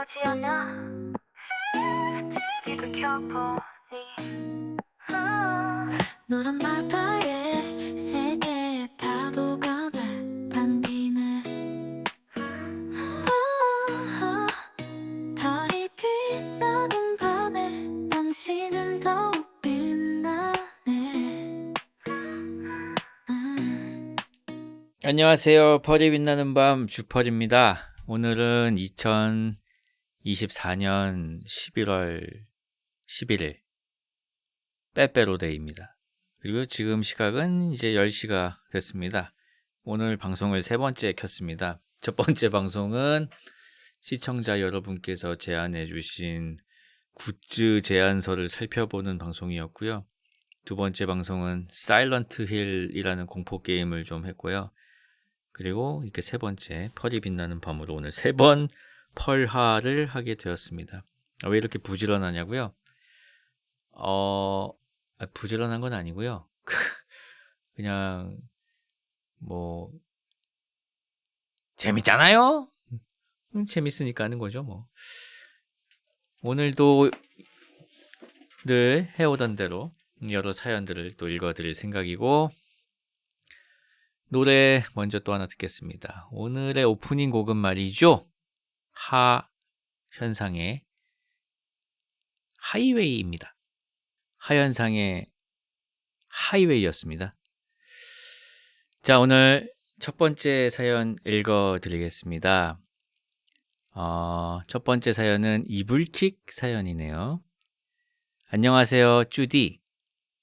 너지 않아 비켜보니 노란 바다에 세 개의 파도가 날 반기네. 별이 빛나는 밤에 당신은 더욱 빛나네. 안녕하세요. 펄이 빛나는 밤 주펄입니다. 오늘은 2024년 11월 11일 빼빼로데이입니다. 그리고 지금 시각은 이제 10시가 됐습니다. 오늘 방송을 세 번째 켰습니다. 첫 번째 방송은 시청자 여러분께서 제안해 주신 굿즈 제안서를 살펴보는 방송이었고요. 두 번째 방송은 사일런트 힐이라는 공포 게임을 좀 했고요. 그리고 이렇게 세 번째 펄이 빛나는 밤으로 오늘 세 번 펄하를 하게 되었습니다. 왜 이렇게 부지런하냐고요? 부지런한 건 아니고요. 그냥 뭐 재밌잖아요. 재밌으니까 하는 거죠, 뭐. 오늘도 늘 해오던 대로 여러 사연들을 또 읽어드릴 생각이고, 노래 먼저 또 하나 듣겠습니다. 오늘의 오프닝 곡은 말이죠. 하현상의 하이웨이입니다. 하현상의 하이웨이였습니다. 자, 오늘 첫 번째 사연 읽어드리겠습니다. 첫 번째 사연은 이불킥 사연이네요. 안녕하세요, 쭈디.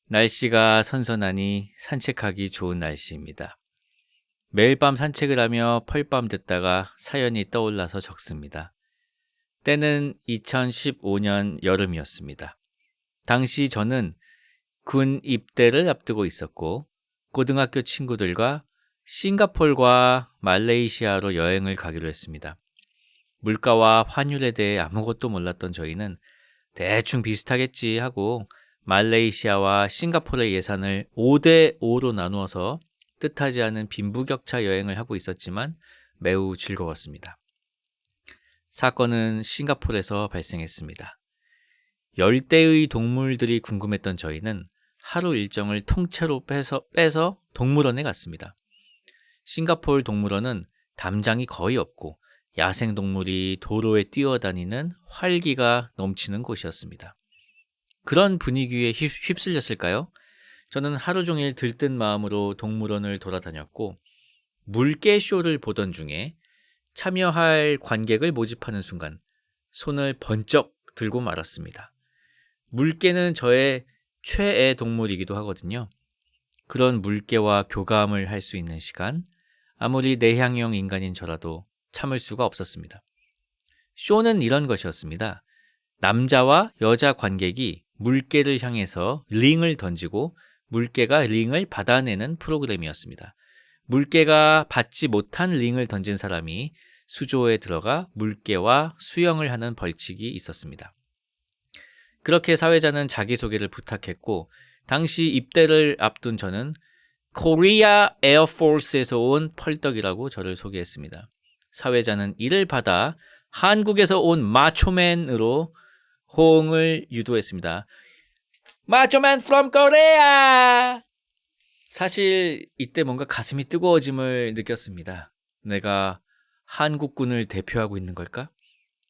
날씨가 선선하니 산책하기 좋은 날씨입니다. 매일 밤 산책을 하며 펄밤 듣다가 사연이 떠올라서 적습니다. 때는 2015년 여름이었습니다. 당시 저는 군 입대를 앞두고 있었고 고등학교 친구들과 싱가포르와 말레이시아로 여행을 가기로 했습니다. 물가와 환율에 대해 아무것도 몰랐던 저희는 대충 비슷하겠지 하고 말레이시아와 싱가포르의 예산을 5대5로 나누어서 뜻하지 않은 빈부격차 여행을 하고 있었지만 매우 즐거웠습니다. 사건은 싱가포르에서 발생했습니다. 열대의 동물들이 궁금했던 저희는 하루 일정을 통째로 빼서 동물원에 갔습니다. 싱가포르 동물원은 담장이 거의 없고 야생동물이 도로에 뛰어다니는 활기가 넘치는 곳이었습니다. 그런 분위기에 휩쓸렸을까요? 저는 하루 종일 들뜬 마음으로 동물원을 돌아다녔고 물개 쇼를 보던 중에 참여할 관객을 모집하는 순간 손을 번쩍 들고 말았습니다. 물개는 저의 최애 동물이기도 하거든요. 그런 물개와 교감을 할 수 있는 시간, 아무리 내향형 인간인 저라도 참을 수가 없었습니다. 쇼는 이런 것이었습니다. 남자와 여자 관객이 물개를 향해서 링을 던지고 물개가 링을 받아내는 프로그램이었습니다. 물개가 받지 못한 링을 던진 사람이 수조에 들어가 물개와 수영을 하는 벌칙이 있었습니다. 그렇게 사회자는 자기소개를 부탁했고 당시 입대를 앞둔 저는 코리아 에어포스에서 온 펄떡이라고 저를 소개했습니다. 사회자는 이를 받아 한국에서 온 마초맨으로 호응을 유도했습니다. 마초맨 from Korea! 사실 이때 뭔가 가슴이 뜨거워짐을 느꼈습니다. 내가 한국군을 대표하고 있는 걸까?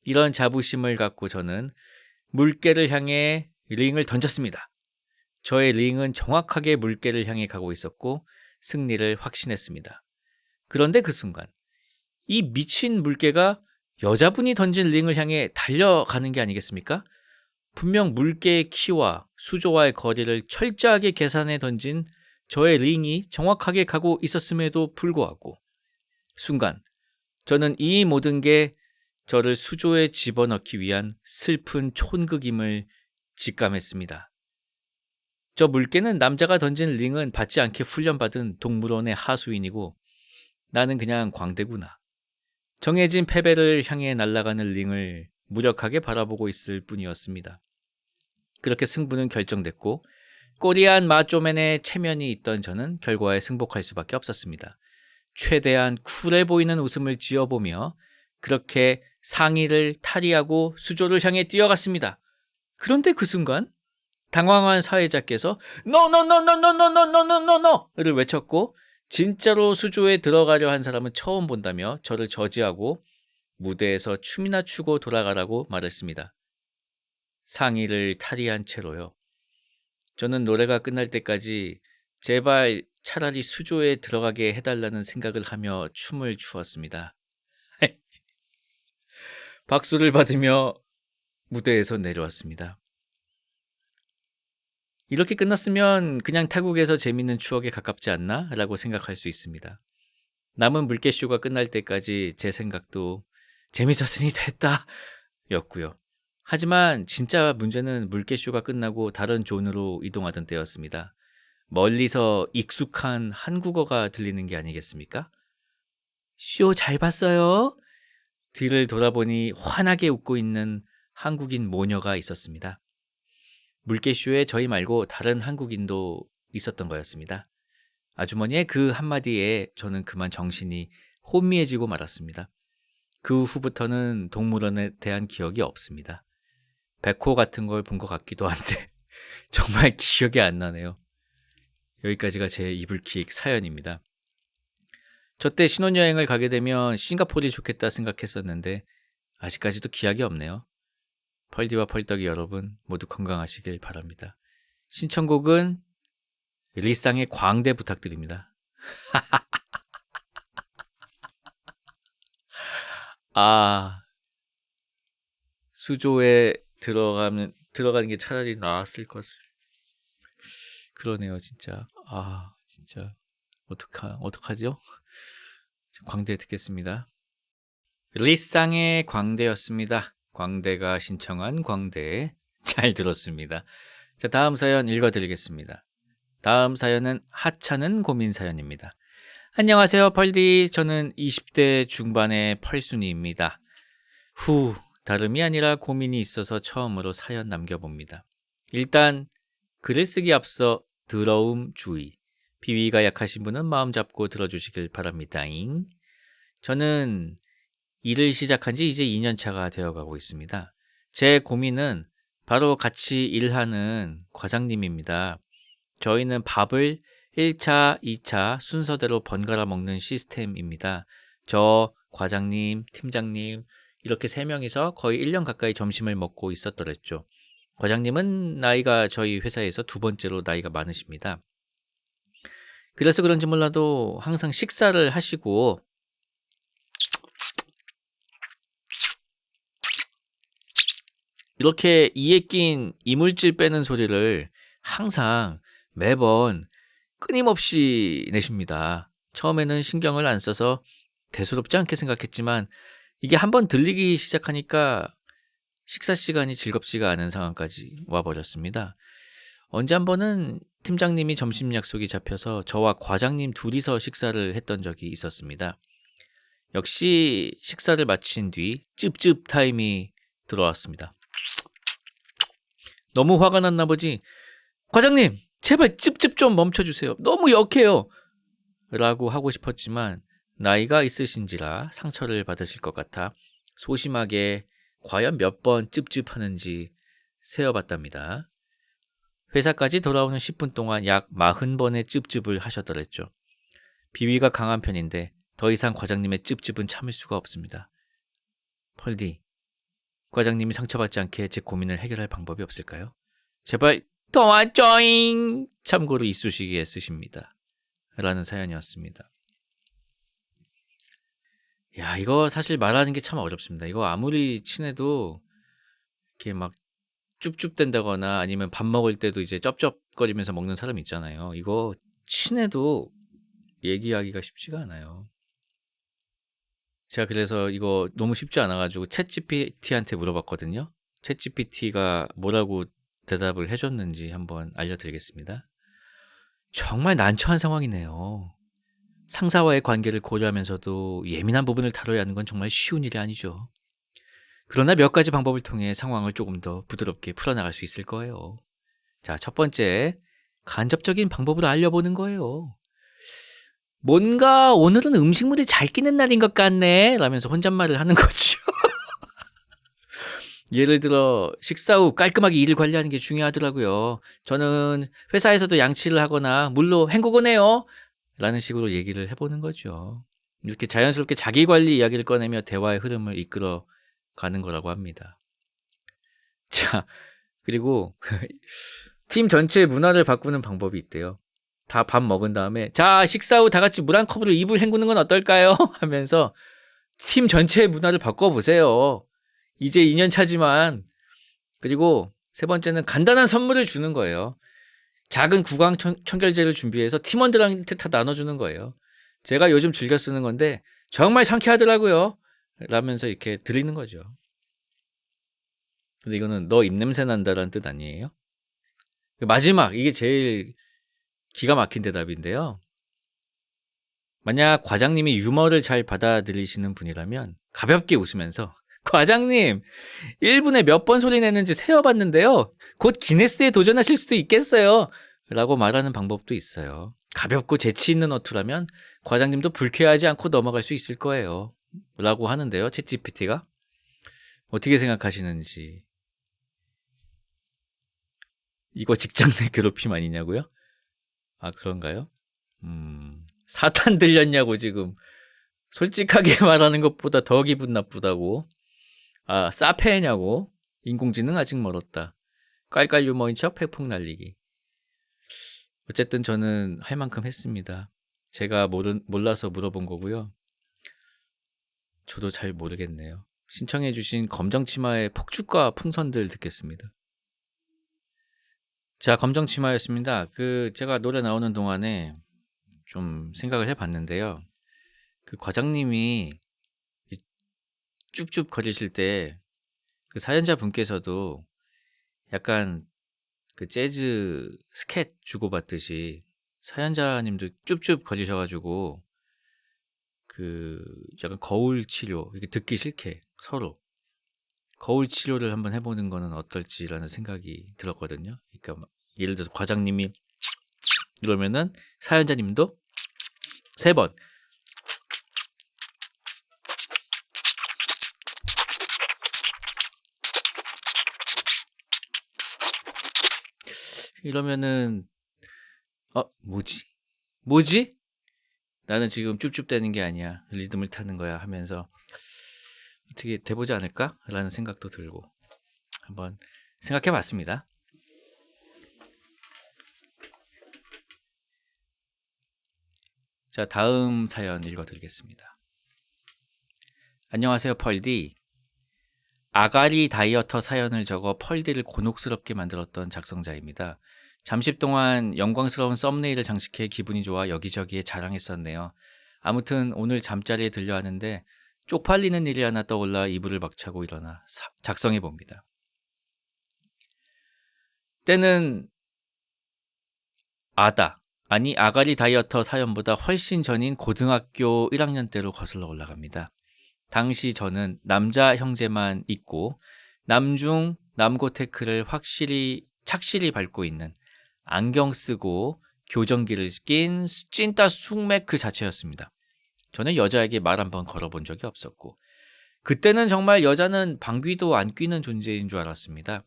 이런 자부심을 갖고 저는 물개를 향해 링을 던졌습니다. 저의 링은 정확하게 물개를 향해 가고 있었고 승리를 확신했습니다. 그런데 그 순간 이 미친 물개가 여자분이 던진 링을 향해 달려가는 게 아니겠습니까? 분명 물개의 키와 수조와의 거리를 철저하게 계산해 던진 저의 링이 정확하게 가고 있었음에도 불구하고 순간 저는 이 모든 게 저를 수조에 집어넣기 위한 슬픈 촌극임을 직감했습니다. 저 물개는 남자가 던진 링은 받지 않게 훈련받은 동물원의 하수인이고 나는 그냥 광대구나. 정해진 패배를 향해 날아가는 링을 무력하게 바라보고 있을 뿐이었습니다. 그렇게 승부는 결정됐고 꼬리한 마초맨의 체면이 있던 저는 결과에 승복할 수밖에 없었습니다. 최대한 쿨해 보이는 웃음을 지어보며 그렇게 상의를 탈의하고 수조를 향해 뛰어갔습니다. 그런데 그 순간 당황한 사회자께서 노노노노노노노노노노노를 외쳤고 진짜로 수조에 들어가려 한 사람은 처음 본다며 저를 저지하고 무대에서 춤이나 추고 돌아가라고 말했습니다. 상의를 탈의한 채로요. 저는 노래가 끝날 때까지 제발 차라리 수조에 들어가게 해달라는 생각을 하며 춤을 추었습니다. 박수를 받으며 무대에서 내려왔습니다. 이렇게 끝났으면 그냥 타국에서 재밌는 추억에 가깝지 않나? 라고 생각할 수 있습니다. 남은 물개쇼가 끝날 때까지 제 생각도 재밌었으니 됐다 였고요. 하지만 진짜 문제는 물개쇼가 끝나고 다른 존으로 이동하던 때였습니다. 멀리서 익숙한 한국어가 들리는 게 아니겠습니까? 쇼 잘 봤어요? 뒤를 돌아보니 환하게 웃고 있는 한국인 모녀가 있었습니다. 물개쇼에 저희 말고 다른 한국인도 있었던 거였습니다. 아주머니의 그 한마디에 저는 그만 정신이 혼미해지고 말았습니다. 그 후부터는 동물원에 대한 기억이 없습니다. 백호 같은 걸 본 것 같기도 한데 정말 기억이 안 나네요. 여기까지가 제 이불킥 사연입니다. 저 때 신혼여행을 가게 되면 싱가포르이 좋겠다 생각했었는데 아직까지도 기약이 없네요. 펄디와 펄떡이 여러분 모두 건강하시길 바랍니다. 신청곡은 리쌍의 광대 부탁드립니다. 수조에 들어가는 게 차라리 나았을 것을. 그러네요, 진짜. 진짜 어떡하죠? 광대 듣겠습니다. 리쌍의 광대였습니다. 광대가 신청한 광대 잘 들었습니다. 자, 다음 사연 읽어드리겠습니다. 다음 사연은 하찮은 고민 사연입니다. 안녕하세요, 펄디. 저는 20대 중반의 펄순이입니다. 다름이 아니라 고민이 있어서 처음으로 사연 남겨봅니다. 일단 글을 쓰기 앞서 더러움 주의. 비위가 약하신 분은 마음 잡고 들어주시길 바랍니다잉. 저는 일을 시작한 지 이제 2년 차가 되어가고 있습니다. 제 고민은 바로 같이 일하는 과장님입니다. 저희는 밥을 1차, 2차 순서대로 번갈아 먹는 시스템입니다. 저, 과장님, 팀장님 이렇게 3명이서 거의 1년 가까이 점심을 먹고 있었더랬죠. 과장님은 나이가 저희 회사에서 2번째로 나이가 많으십니다. 그래서 그런지 몰라도 항상 식사를 하시고 이렇게 이에 낀 이물질 빼는 소리를 항상 매번 끊임없이 내십니다. 처음에는 신경을 안 써서 대수롭지 않게 생각했지만 이게 한번 들리기 시작하니까 식사 시간이 즐겁지가 않은 상황까지 와버렸습니다. 언제 한 번은 팀장님이 점심 약속이 잡혀서 저와 과장님 둘이서 식사를 했던 적이 있었습니다. 역시 식사를 마친 뒤 찝찝 타임이 들어왔습니다. 너무 화가 났나 보지. 과장님, 제발 찝찝 좀 멈춰주세요. 너무 역해요. 라고 하고 싶었지만 나이가 있으신지라 상처를 받으실 것 같아 소심하게 과연 몇 번 찝찝하는지 세어봤답니다. 회사까지 돌아오는 10분 동안 약 40번의 찝찝을 하셨더랬죠. 비위가 강한 편인데 더 이상 과장님의 찝찝은 참을 수가 없습니다. 펄디, 과장님이 상처받지 않게 제 고민을 해결할 방법이 없을까요? 제발 도와줘잉! 참고로 이쑤시개에 쓰십니다. 라는 사연이었습니다. 야, 이거 사실 말하는 게 참 어렵습니다. 이거 아무리 친해도 이렇게 막 쭈쭈댄다거나 아니면 밥 먹을 때도 이제 쩝쩝거리면서 먹는 사람 있잖아요. 이거 친해도 얘기하기가 쉽지가 않아요. 제가 그래서 이거 너무 쉽지 않아가지고 챗GPT한테 물어봤거든요. 챗GPT가 뭐라고 대답을 해줬는지 한번 알려드리겠습니다. 정말 난처한 상황이네요. 상사와의 관계를 고려하면서도 예민한 부분을 다뤄야 하는 건 정말 쉬운 일이 아니죠. 그러나 몇 가지 방법을 통해 상황을 조금 더 부드럽게 풀어나갈 수 있을 거예요. 자, 첫 번째, 간접적인 방법으로 알려보는 거예요. 뭔가 오늘은 음식물이 잘 끼는 날인 것 같네 라면서 혼잣말을 하는 거죠. 예를 들어 식사 후 깔끔하게 일을 관리하는 게 중요하더라고요. 저는 회사에서도 양치를 하거나 물로 헹구곤 해요. 라는 식으로 얘기를 해보는 거죠. 이렇게 자연스럽게 자기관리 이야기를 꺼내며 대화의 흐름을 이끌어 가는 거라고 합니다. 자, 그리고 팀 전체의 문화를 바꾸는 방법이 있대요. 다 밥 먹은 다음에 자, 식사 후 다 같이 물 한 컵으로 입을 헹구는 건 어떨까요? 하면서 팀 전체의 문화를 바꿔보세요. 이제 2년 차지만. 그리고 세 번째는 간단한 선물을 주는 거예요. 작은 구강 청결제를 준비해서 팀원들한테 다 나눠주는 거예요. 제가 요즘 즐겨 쓰는 건데 정말 상쾌하더라고요. 라면서 이렇게 드리는 거죠. 근데 이거는 너 입냄새 난다라는 뜻 아니에요? 마지막, 이게 제일 기가 막힌 대답인데요. 만약 과장님이 유머를 잘 받아들이시는 분이라면 가볍게 웃으면서 과장님, 1분에 몇 번 소리 내는지 세어봤는데요. 곧 기네스에 도전하실 수도 있겠어요. 라고 말하는 방법도 있어요. 가볍고 재치 있는 어투라면 과장님도 불쾌하지 않고 넘어갈 수 있을 거예요. 라고 하는데요. 챗GPT가. 어떻게 생각하시는지. 이거 직장 내 괴롭힘 아니냐고요? 아, 그런가요? 사탄 들렸냐고 지금. 솔직하게 말하는 것보다 더 기분 나쁘다고. 아, 사페냐고. 인공지능 아직 멀었다. 깔깔 유머인 척 팩폭 날리기. 어쨌든 저는 할 만큼 했습니다. 제가 몰라서 물어본 거고요. 저도 잘 모르겠네요. 신청해 주신 검정치마의 폭죽과 풍선들 듣겠습니다. 자, 검정치마였습니다. 제가 노래 나오는 동안에 좀 생각을 해봤는데요. 과장님이 쭈쭈 거리실 때 사연자 분께서도 약간 재즈 스캣 주고받듯이 사연자님도 쭈쭈 거리셔가지고 약간 거울 치료, 이게 듣기 싫게 서로 거울 치료를 한번 해보는 거는 어떨지라는 생각이 들었거든요. 그러니까 예를 들어서 과장님이 이러면은 사연자님도 3번 이러면은 뭐지? 나는 지금 쭈쭈대는 게 아니야. 리듬을 타는 거야 하면서 어떻게 돼보지 않을까? 라는 생각도 들고 한번 생각해 봤습니다. 자, 다음 사연 읽어드리겠습니다. 안녕하세요, 펄디. 아가리 다이어터 사연을 적어 펄디를 곤혹스럽게 만들었던 작성자입니다. 잠시 동안 영광스러운 썸네일을 장식해 기분이 좋아 여기저기에 자랑했었네요. 아무튼 오늘 잠자리에 들려 하는데 쪽팔리는 일이 하나 떠올라 이불을 박차고 일어나 작성해봅니다. 때는 아가리 다이어터 사연보다 훨씬 전인 고등학교 1학년 때로 거슬러 올라갑니다. 당시 저는 남자 형제만 있고 남중 남고테크를 착실히 밟고 있는 안경 쓰고 교정기를 낀 찐따 숙맥 그 자체였습니다. 저는 여자에게 말 한 번 걸어본 적이 없었고 그때는 정말 여자는 방귀도 안 뀌는 존재인 줄 알았습니다.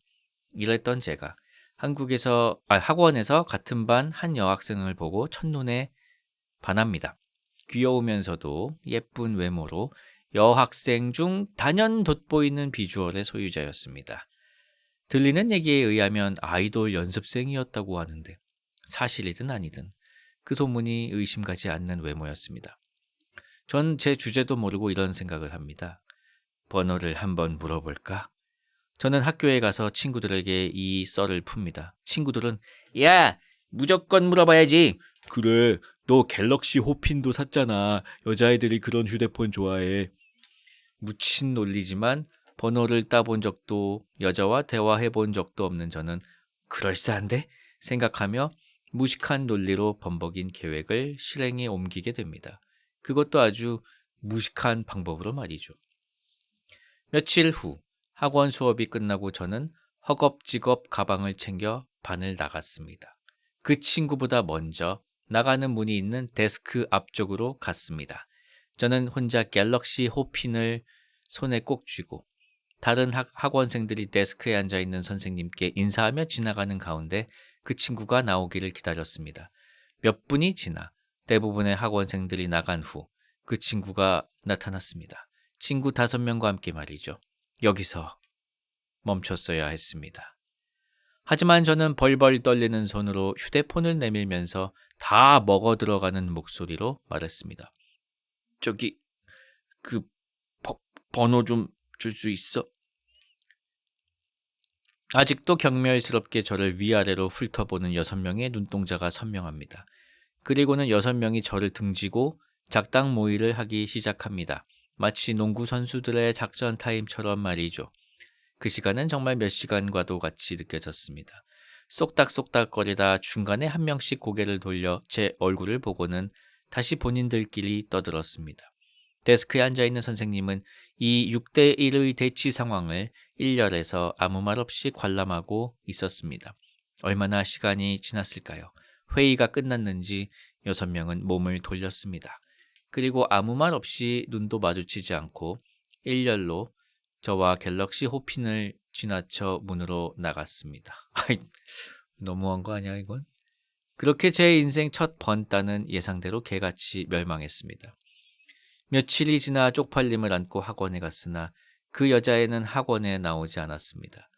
이랬던 제가 학원에서 같은 반 한 여학생을 보고 첫눈에 반합니다. 귀여우면서도 예쁜 외모로 여학생 중 단연 돋보이는 비주얼의 소유자였습니다. 들리는 얘기에 의하면 아이돌 연습생이었다고 하는데 사실이든 아니든 그 소문이 의심가지 않는 외모였습니다. 전 제 주제도 모르고 이런 생각을 합니다. 번호를 한번 물어볼까? 저는 학교에 가서 친구들에게 이 썰을 풉니다. 친구들은 야, 무조건 물어봐야지. 그래, 너 갤럭시 호핀도 샀잖아. 여자애들이 그런 휴대폰 좋아해. 묻힌 논리지만 번호를 따본 적도 여자와 대화해본 적도 없는 저는 그럴싸한데? 생각하며 무식한 논리로 범벅인 계획을 실행에 옮기게 됩니다. 그것도 아주 무식한 방법으로 말이죠. 며칠 후 학원 수업이 끝나고 저는 허겁지겁 가방을 챙겨 반을 나갔습니다. 그 친구보다 먼저 나가는 문이 있는 데스크 앞쪽으로 갔습니다. 저는 혼자 갤럭시 호핀을 손에 꼭 쥐고 다른 학원생들이 데스크에 앉아있는 선생님께 인사하며 지나가는 가운데 그 친구가 나오기를 기다렸습니다. 몇 분이 지나 대부분의 학원생들이 나간 후 그 친구가 나타났습니다. 친구 5명과 함께 말이죠. 여기서 멈췄어야 했습니다. 하지만 저는 벌벌 떨리는 손으로 휴대폰을 내밀면서 다 먹어 들어가는 목소리로 말했습니다. 저기 그 번호 좀 줄 수 있어? 아직도 경멸스럽게 저를 위아래로 훑어보는 6명의 눈동자가 선명합니다. 그리고는 6명이 저를 등지고 작당 모의를 하기 시작합니다. 마치 농구 선수들의 작전 타임처럼 말이죠. 그 시간은 정말 몇 시간과도 같이 느껴졌습니다. 쏙닥쏙닥거리다 중간에 한 명씩 고개를 돌려 제 얼굴을 보고는 다시 본인들끼리 떠들었습니다. 데스크에 앉아있는 선생님은 이 6대1의 대치 상황을 일렬에서 아무 말 없이 관람하고 있었습니다. 얼마나 시간이 지났을까요? 회의가 끝났는지 6명은 몸을 돌렸습니다. 그리고 아무 말 없이 눈도 마주치지 않고 일렬로 저와 갤럭시 호핀을 지나쳐 문으로 나갔습니다. 너무한 거 아니야 이건? 그렇게 제 인생 첫 번따는 예상대로 개같이 멸망했습니다. 며칠이 지나 쪽팔림을 안고 학원에 갔으나 그 여자애는 학원에 나오지 않았습니다.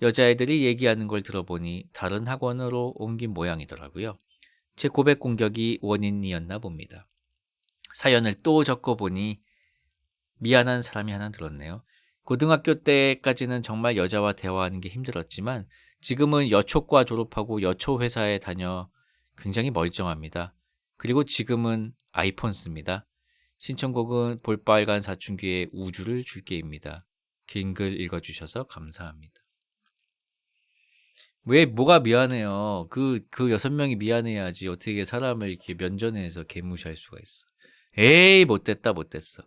여자애들이 얘기하는 걸 들어보니 다른 학원으로 옮긴 모양이더라고요. 제 고백 공격이 원인이었나 봅니다. 사연을 또 적어보니 미안한 사람이 하나 들었네요. 고등학교 때까지는 정말 여자와 대화하는 게 힘들었지만 지금은 여초과 졸업하고 여초 회사에 다녀 굉장히 멀쩡합니다. 그리고 지금은 아이폰 씁니다. 신청곡은 볼빨간 사춘기의 우주를 줄게입니다. 긴 글 읽어주셔서 감사합니다. 왜 뭐가 미안해요? 그 6명이 미안해야지. 어떻게 사람을 이렇게 면전에서 개무시할 수가 있어. 에이 못됐다 못됐어.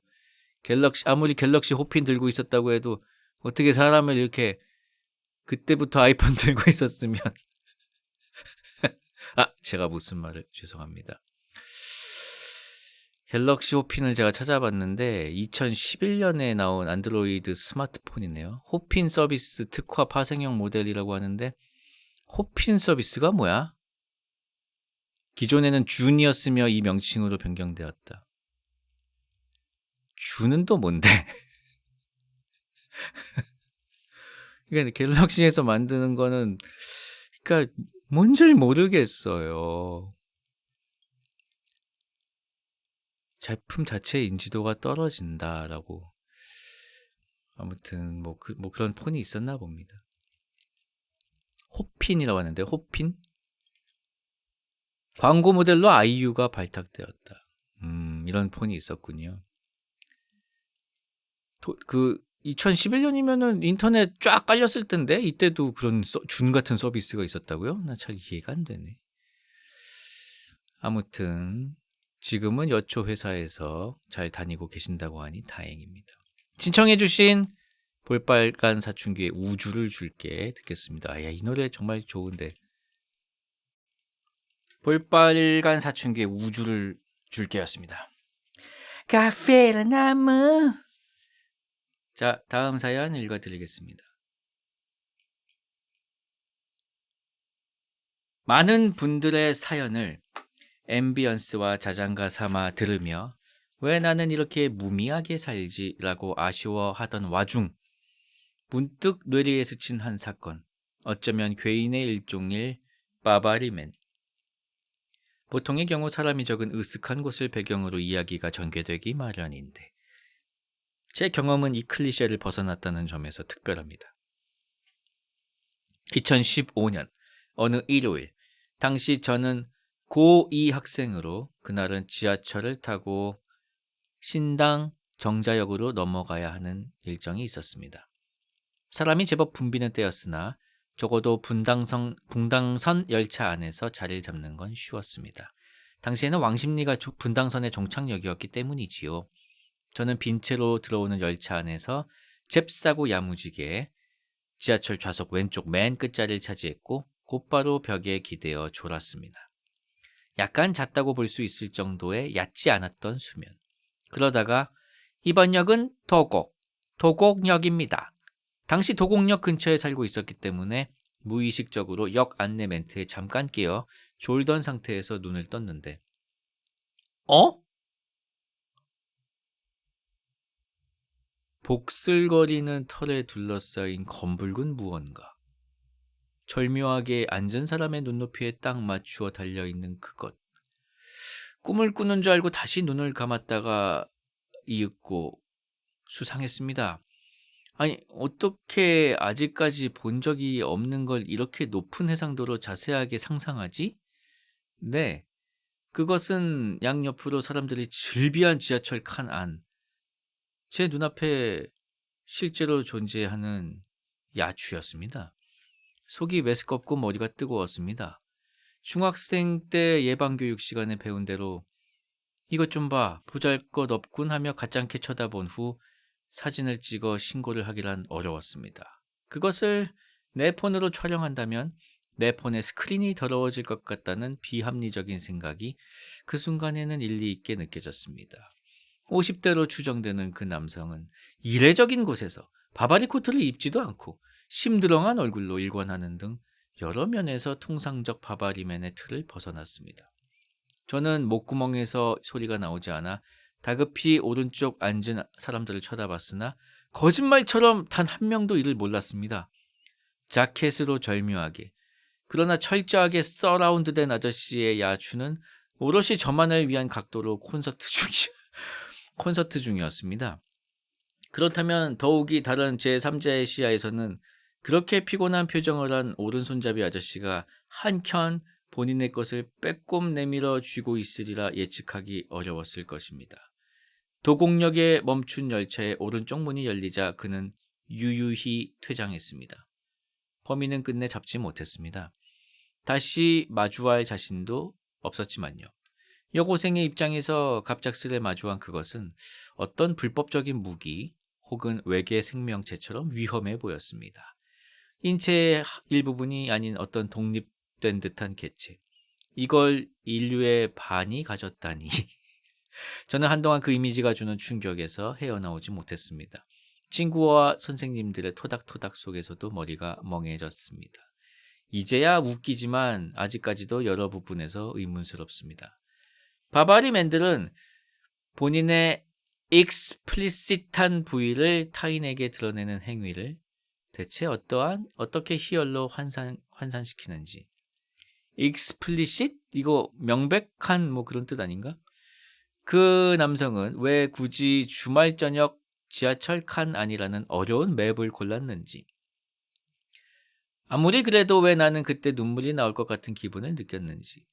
아무리 갤럭시 호핀 들고 있었다고 해도 어떻게 사람을 이렇게 그때부터 아이폰 들고 있었으면 제가 무슨 말을 죄송합니다. 갤럭시 호핀을 제가 찾아봤는데 2011년에 나온 안드로이드 스마트폰이네요. 호핀 서비스 특화 파생형 모델이라고 하는데 호핀 서비스가 뭐야? 기존에는 준이었으며 이 명칭으로 변경되었다. 준은 또 뭔데? 그러니까 갤럭시에서 만드는 거는 그러니까 뭔지 모르겠어요. 제품 자체의 인지도가 떨어진다라고. 아무튼 뭐 그런 폰이 있었나 봅니다. 호핀이라고 하는데 호핀? 광고 모델로 아이유가 발탁되었다. 이런 폰이 있었군요. 2011년이면은 인터넷 쫙 깔렸을 텐데 이때도 그런 준 같은 서비스가 있었다고요? 나 잘 이해가 안 되네. 아무튼 지금은 여초 회사에서 잘 다니고 계신다고 하니 다행입니다. 신청해주신 볼빨간 사춘기의 우주를 줄게 듣겠습니다. 이 노래 정말 좋은데. 볼빨간 사춘기의 우주를 줄게였습니다. 카페라 나무. 자, 다음 사연 읽어드리겠습니다. 많은 분들의 사연을 앰비언스와 자장가 삼아 들으며 왜 나는 이렇게 무미하게 살지? 라고 아쉬워하던 와중 문득 뇌리에 스친 한 사건, 어쩌면 괴인의 일종일 빠바리맨. 보통의 경우 사람이 적은 으슥한 곳을 배경으로 이야기가 전개되기 마련인데 제 경험은 이 클리셰를 벗어났다는 점에서 특별합니다. 2015년 어느 일요일, 당시 저는 고2 학생으로 그날은 지하철을 타고 신당 정자역으로 넘어가야 하는 일정이 있었습니다. 사람이 제법 붐비는 때였으나 적어도 분당선 열차 안에서 자리를 잡는 건 쉬웠습니다. 당시에는 왕십리가 분당선의 종착역이었기 때문이지요. 저는 빈 채로 들어오는 열차 안에서 잽싸고 야무지게 지하철 좌석 왼쪽 맨 끝자리를 차지했고 곧바로 벽에 기대어 졸았습니다. 약간 잤다고 볼 수 있을 정도의 얕지 않았던 수면. 그러다가 이번 역은 도곡역입니다. 당시 도곡역 근처에 살고 있었기 때문에 무의식적으로 역 안내 멘트에 잠깐 끼어 졸던 상태에서 눈을 떴는데 어? 복슬거리는 털에 둘러싸인 검붉은 무언가. 절묘하게 앉은 사람의 눈높이에 딱 맞추어 달려있는 그것. 꿈을 꾸는 줄 알고 다시 눈을 감았다가 이윽고 수상했습니다. 아니, 어떻게 아직까지 본 적이 없는 걸 이렇게 높은 해상도로 자세하게 상상하지? 네, 그것은 양옆으로 사람들이 즐비한 지하철 칸 안, 제 눈앞에 실제로 존재하는 야추였습니다. 속이 메스껍고 머리가 뜨거웠습니다. 중학생 때 예방교육 시간에 배운 대로 이것 좀 봐, 보잘것없군 하며 가짱게 쳐다본 후 사진을 찍어 신고를 하기란 어려웠습니다. 그것을 내 폰으로 촬영한다면 내 폰의 스크린이 더러워질 것 같다는 비합리적인 생각이 그 순간에는 일리 있게 느껴졌습니다. 50대로 추정되는 그 남성은 이례적인 곳에서 바바리 코트를 입지도 않고 심드렁한 얼굴로 일관하는 등 여러 면에서 통상적 바바리맨의 틀을 벗어났습니다. 저는 목구멍에서 소리가 나오지 않아 다급히 오른쪽 앉은 사람들을 쳐다봤으나 거짓말처럼 단 한 명도 이를 몰랐습니다. 자켓으로 절묘하게 그러나 철저하게 서라운드된 아저씨의 야추는 오롯이 저만을 위한 각도로 콘서트 중이었습니다. 그렇다면 더욱이 다른 제3자의 시야에서는 그렇게 피곤한 표정을 한 오른손잡이 아저씨가 한켠 본인의 것을 빼꼼 내밀어 쥐고 있으리라 예측하기 어려웠을 것입니다. 도곡역에 멈춘 열차의 오른쪽 문이 열리자 그는 유유히 퇴장했습니다. 범인은 끝내 잡지 못했습니다. 다시 마주할 자신도 없었지만요. 여고생의 입장에서 갑작스레 마주한 그것은 어떤 불법적인 무기 혹은 외계 생명체처럼 위험해 보였습니다. 인체의 일부분이 아닌 어떤 독립된 듯한 개체. 이걸 인류의 반이 가졌다니. 저는 한동안 그 이미지가 주는 충격에서 헤어나오지 못했습니다. 친구와 선생님들의 토닥토닥 속에서도 머리가 멍해졌습니다. 이제야 웃기지만 아직까지도 여러 부분에서 의문스럽습니다. 바바리맨들은 본인의 익스플리시트한 부위를 타인에게 드러내는 행위를 대체 어떻게 희열로 환산시키는지. 익스플리시트? 이거 명백한 뭐 그런 뜻 아닌가? 그 남성은 왜 굳이 주말 저녁 지하철 칸 안이라는 어려운 맵을 골랐는지. 아무리 그래도 왜 나는 그때 눈물이 나올 것 같은 기분을 느꼈는지.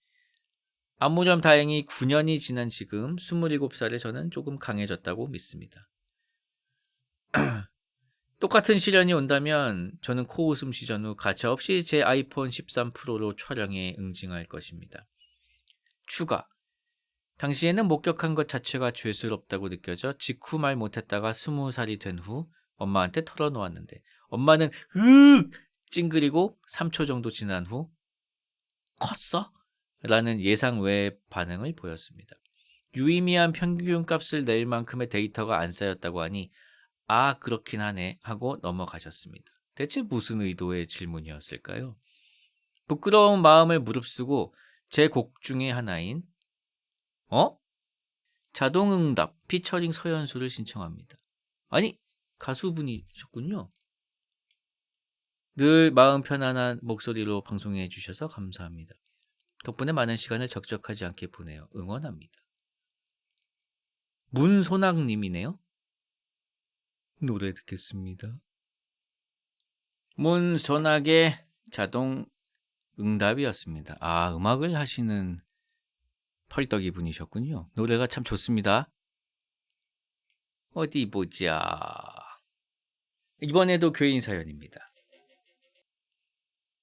아무렴 다행히 9년이 지난 지금 27살에 저는 조금 강해졌다고 믿습니다. 똑같은 시련이 온다면 저는 코웃음 시전 후 가차없이 제 아이폰 13 프로로 촬영에 응징할 것입니다. 추가. 당시에는 목격한 것 자체가 죄스럽다고 느껴져 직후 말 못했다가 20살이 된 후 엄마한테 털어놓았는데 엄마는 으윽 찡그리고 3초 정도 지난 후 컸어? 라는 예상 외의 반응을 보였습니다. 유의미한 평균값을 낼 만큼의 데이터가 안 쌓였다고 하니 아 그렇긴 하네 하고 넘어가셨습니다. 대체 무슨 의도의 질문이었을까요? 부끄러운 마음을 무릅쓰고 제 곡 중에 하나인 자동응답 피처링 서현수를 신청합니다. 아니 가수분이셨군요. 늘 마음 편안한 목소리로 방송해 주셔서 감사합니다. 덕분에 많은 시간을 적적하지 않게 보내요. 응원합니다. 문소낙님이네요. 노래 듣겠습니다. 문소낙의 자동 응답이었습니다. 아, 음악을 하시는 펄떡이 분이셨군요. 노래가 참 좋습니다. 어디 보자. 이번에도 교인 사연입니다.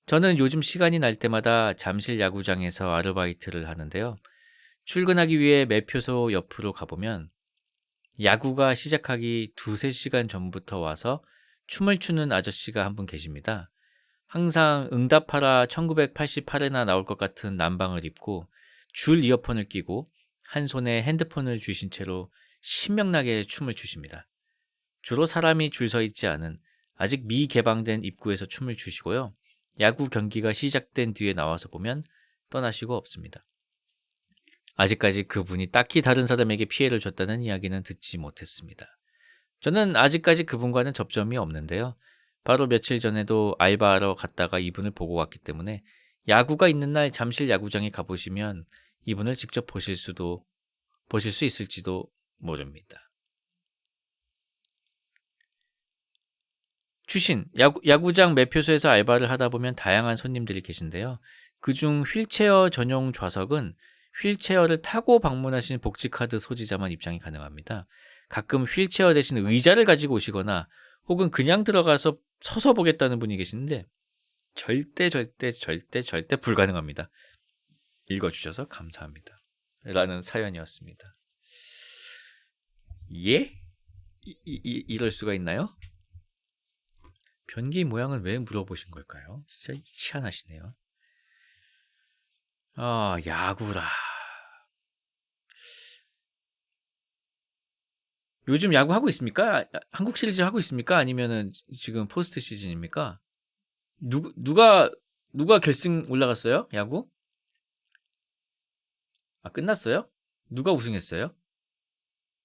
저는 요즘 시간이 날 때마다 잠실 야구장에서 아르바이트를 하는데요. 출근하기 위해 매표소 옆으로 가보면 야구가 시작하기 2-3시간 전부터 와서 춤을 추는 아저씨가 한 분 계십니다. 항상 응답하라 1988에나 나올 것 같은 남방을 입고 줄 이어폰을 끼고 한 손에 핸드폰을 쥐신 채로 신명나게 춤을 추십니다. 주로 사람이 줄 서 있지 않은 아직 미개방된 입구에서 춤을 추시고요. 야구 경기가 시작된 뒤에 나와서 보면 떠나시고 없습니다. 아직까지 그분이 딱히 다른 사람에게 피해를 줬다는 이야기는 듣지 못했습니다. 저는 아직까지 그분과는 접점이 없는데요. 바로 며칠 전에도 알바하러 갔다가 이분을 보고 왔기 때문에 야구가 있는 날 잠실 야구장에 가보시면 이분을 직접 보실 수 있을지도 모릅니다. 추신, 야구장 매표소에서 알바를 하다 보면 다양한 손님들이 계신데요. 그중 휠체어 전용 좌석은 휠체어를 타고 방문하신 복지카드 소지자만 입장이 가능합니다. 가끔 휠체어 대신 의자를 가지고 오시거나 혹은 그냥 들어가서 서서 보겠다는 분이 계시는데 절대 불가능합니다. 읽어주셔서 감사합니다. 라는 사연이었습니다. 예? 이럴 수가 있나요? 변기 모양을 왜 물어보신 걸까요? 진짜 희한하시네요. 야구라. 요즘 야구 하고 있습니까? 한국 시리즈 하고 있습니까? 아니면은 지금 포스트 시즌입니까? 누가 결승 올라갔어요? 야구? 끝났어요? 누가 우승했어요?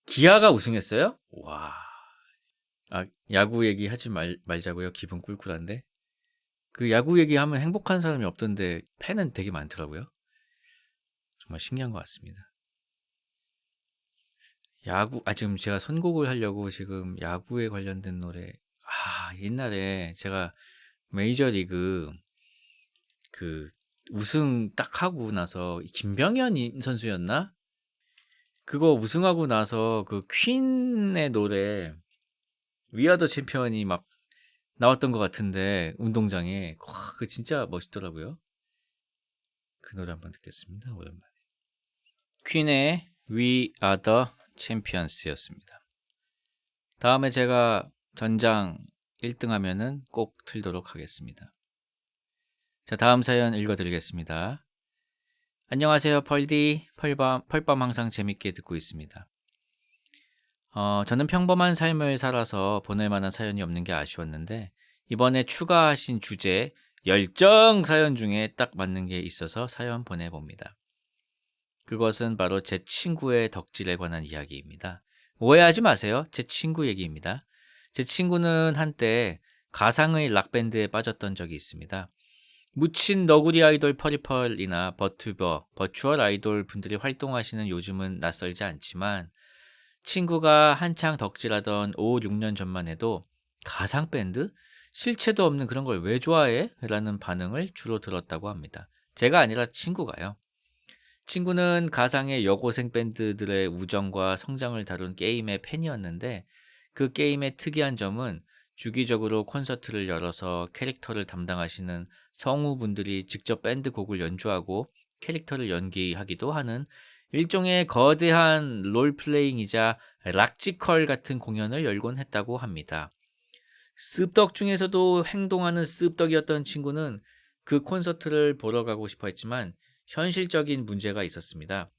기아가 우승했어요? 와. 야구 얘기 하지 말자고요. 기분 꿀꿀한데. 그 야구 얘기하면 행복한 사람이 없던데 팬은 되게 많더라고요. 정말 신기한 것 같습니다. 지금 제가 선곡을 하려고 지금 야구에 관련된 노래. 옛날에 제가 메이저리그 그 우승 딱 하고 나서 김병현 선수였나? 그거 우승하고 나서 그 퀸의 노래 위아더 챔피언이 막 나왔던 것 같은데 운동장에 그 진짜 멋있더라고요. 그 노래 한번 듣겠습니다. 오랜만에. 퀸의 We Are The Champions였습니다. 다음에 제가 전장 1등 하면은 꼭 틀도록 하겠습니다. 자, 다음 사연 읽어드리겠습니다. 안녕하세요, 펄디. 펄밤 항상 재밌게 듣고 있습니다. 저는 평범한 삶을 살아서 보낼 만한 사연이 없는 게 아쉬웠는데 이번에 추가하신 주제 열정 사연 중에 딱 맞는 게 있어서 사연 보내봅니다. 그것은 바로 제 친구의 덕질에 관한 이야기입니다. 오해하지 마세요. 제 친구 얘기입니다. 제 친구는 한때 가상의 락밴드에 빠졌던 적이 있습니다. 묻힌 너구리 아이돌 퍼리펄이나 버튜버, 버추얼 아이돌 분들이 활동하시는 요즘은 낯설지 않지만 친구가 한창 덕질하던 5, 6년 전만 해도 가상밴드? 실체도 없는 그런 걸 왜 좋아해? 라는 반응을 주로 들었다고 합니다. 제가 아니라 친구가요. 친구는 가상의 여고생 밴드들의 우정과 성장을 다룬 게임의 팬이었는데 그 게임의 특이한 점은 주기적으로 콘서트를 열어서 캐릭터를 담당하시는 성우분들이 직접 밴드 곡을 연주하고 캐릭터를 연기하기도 하는 일종의 거대한 롤플레잉이자 락지컬 같은 공연을 열곤 했다고 합니다. 습덕 중에서도 행동하는 습덕이었던 친구는 그 콘서트를 보러 가고 싶어 했지만 현실적인 문제가 있었습니다.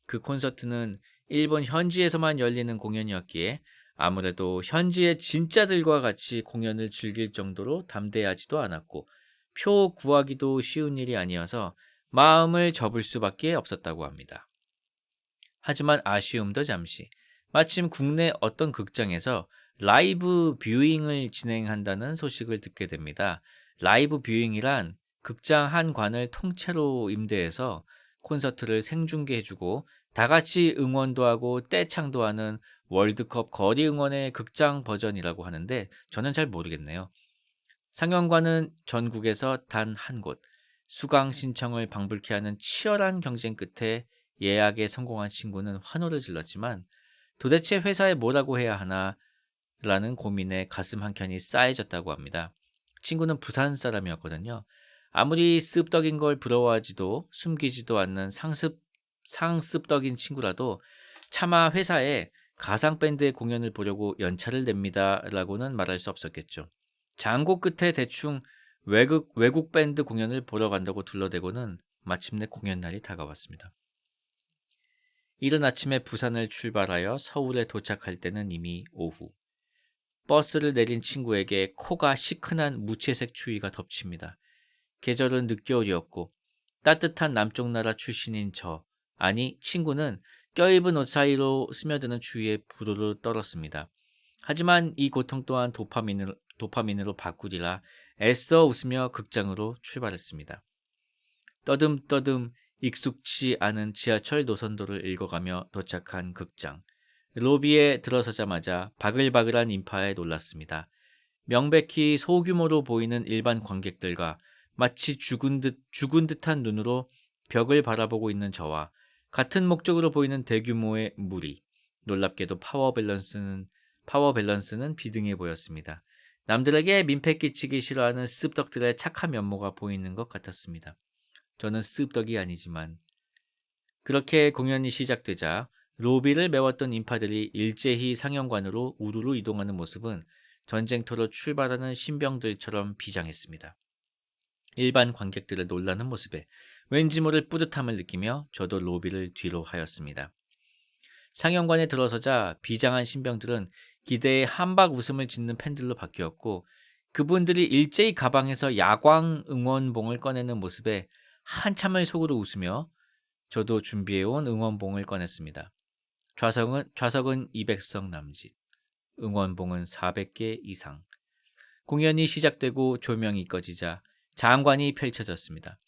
그 콘서트는 일본 현지에서만 열리는 공연이었기에 아무래도 현지의 진짜들과 같이 공연을 즐길 정도로 담대하지도 않았고 표 구하기도 쉬운 일이 아니어서 마음을 접을 수밖에 없었다고 합니다. 하지만 아쉬움도 잠시. 마침 국내 어떤 극장에서 라이브 뷰잉을 진행한다는 소식을 듣게 됩니다. 라이브 뷰잉이란 극장 한 관을 통째로 임대해서 콘서트를 생중계해주고 다 같이 응원도 하고 떼창도 하는 월드컵 거리 응원의 극장 버전이라고 하는데 저는 잘 모르겠네요. 상영관은 전국에서 단 한 곳, 수강 신청을 방불케 하는 치열한 경쟁 끝에 예약에 성공한 친구는 환호를 질렀지만 도대체 회사에 뭐라고 해야 하나 라는 고민에 가슴 한켠이 싸해졌다고 합니다. 친구는 부산 사람이었거든요. 아무리 습덕인 걸 부러워하지도 숨기지도 않는 상습덕인 친구라도 차마 회사에 가상밴드의 공연을 보려고 연차를 냅니다 라고는 말할 수 없었겠죠. 장고 끝에 대충 외국 밴드 공연을 보러 간다고 둘러대고는 마침내 공연 날이 다가왔습니다. 이른 아침에 부산을 출발하여 서울에 도착할 때는 이미 오후. 버스를 내린 친구에게 코가 시큰한 무채색 추위가 덮칩니다. 계절은 늦겨울이었고 따뜻한 남쪽 나라 출신인 친구는 껴입은 옷 사이로 스며드는 추위에 부르르 떨었습니다. 하지만 이 고통 또한 도파민으로 바꾸리라 애써 웃으며 극장으로 출발했습니다. 떠듬떠듬 익숙치 않은 지하철 노선도를 읽어가며 도착한 극장. 로비에 들어서자마자 바글바글한 인파에 놀랐습니다. 명백히 소규모로 보이는 일반 관객들과 마치 죽은 듯한 눈으로 벽을 바라보고 있는 저와 같은 목적으로 보이는 대규모의 무리. 놀랍게도 파워 밸런스는 비등해 보였습니다. 남들에게 민폐 끼치기 싫어하는 습덕들의 착한 면모가 보이는 것 같았습니다. 저는 습덕이 아니지만 그렇게 공연이 시작되자 로비를 메웠던 인파들이 일제히 상영관으로 우르르 이동하는 모습은 전쟁터로 출발하는 신병들처럼 비장했습니다. 일반 관객들의 놀라는 모습에 왠지 모를 뿌듯함을 느끼며 저도 로비를 뒤로 하였습니다. 상영관에 들어서자 비장한 신병들은 기대에 한박 웃음을 짓는 팬들로 바뀌었고 그분들이 일제히 가방에서 야광 응원봉을 꺼내는 모습에 한참을 속으로 웃으며 저도 준비해온 응원봉을 꺼냈습니다. 좌석은 200석 남짓, 응원봉은 400개 이상. 공연이 시작되고 조명이 꺼지자 장관이 펼쳐졌습니다.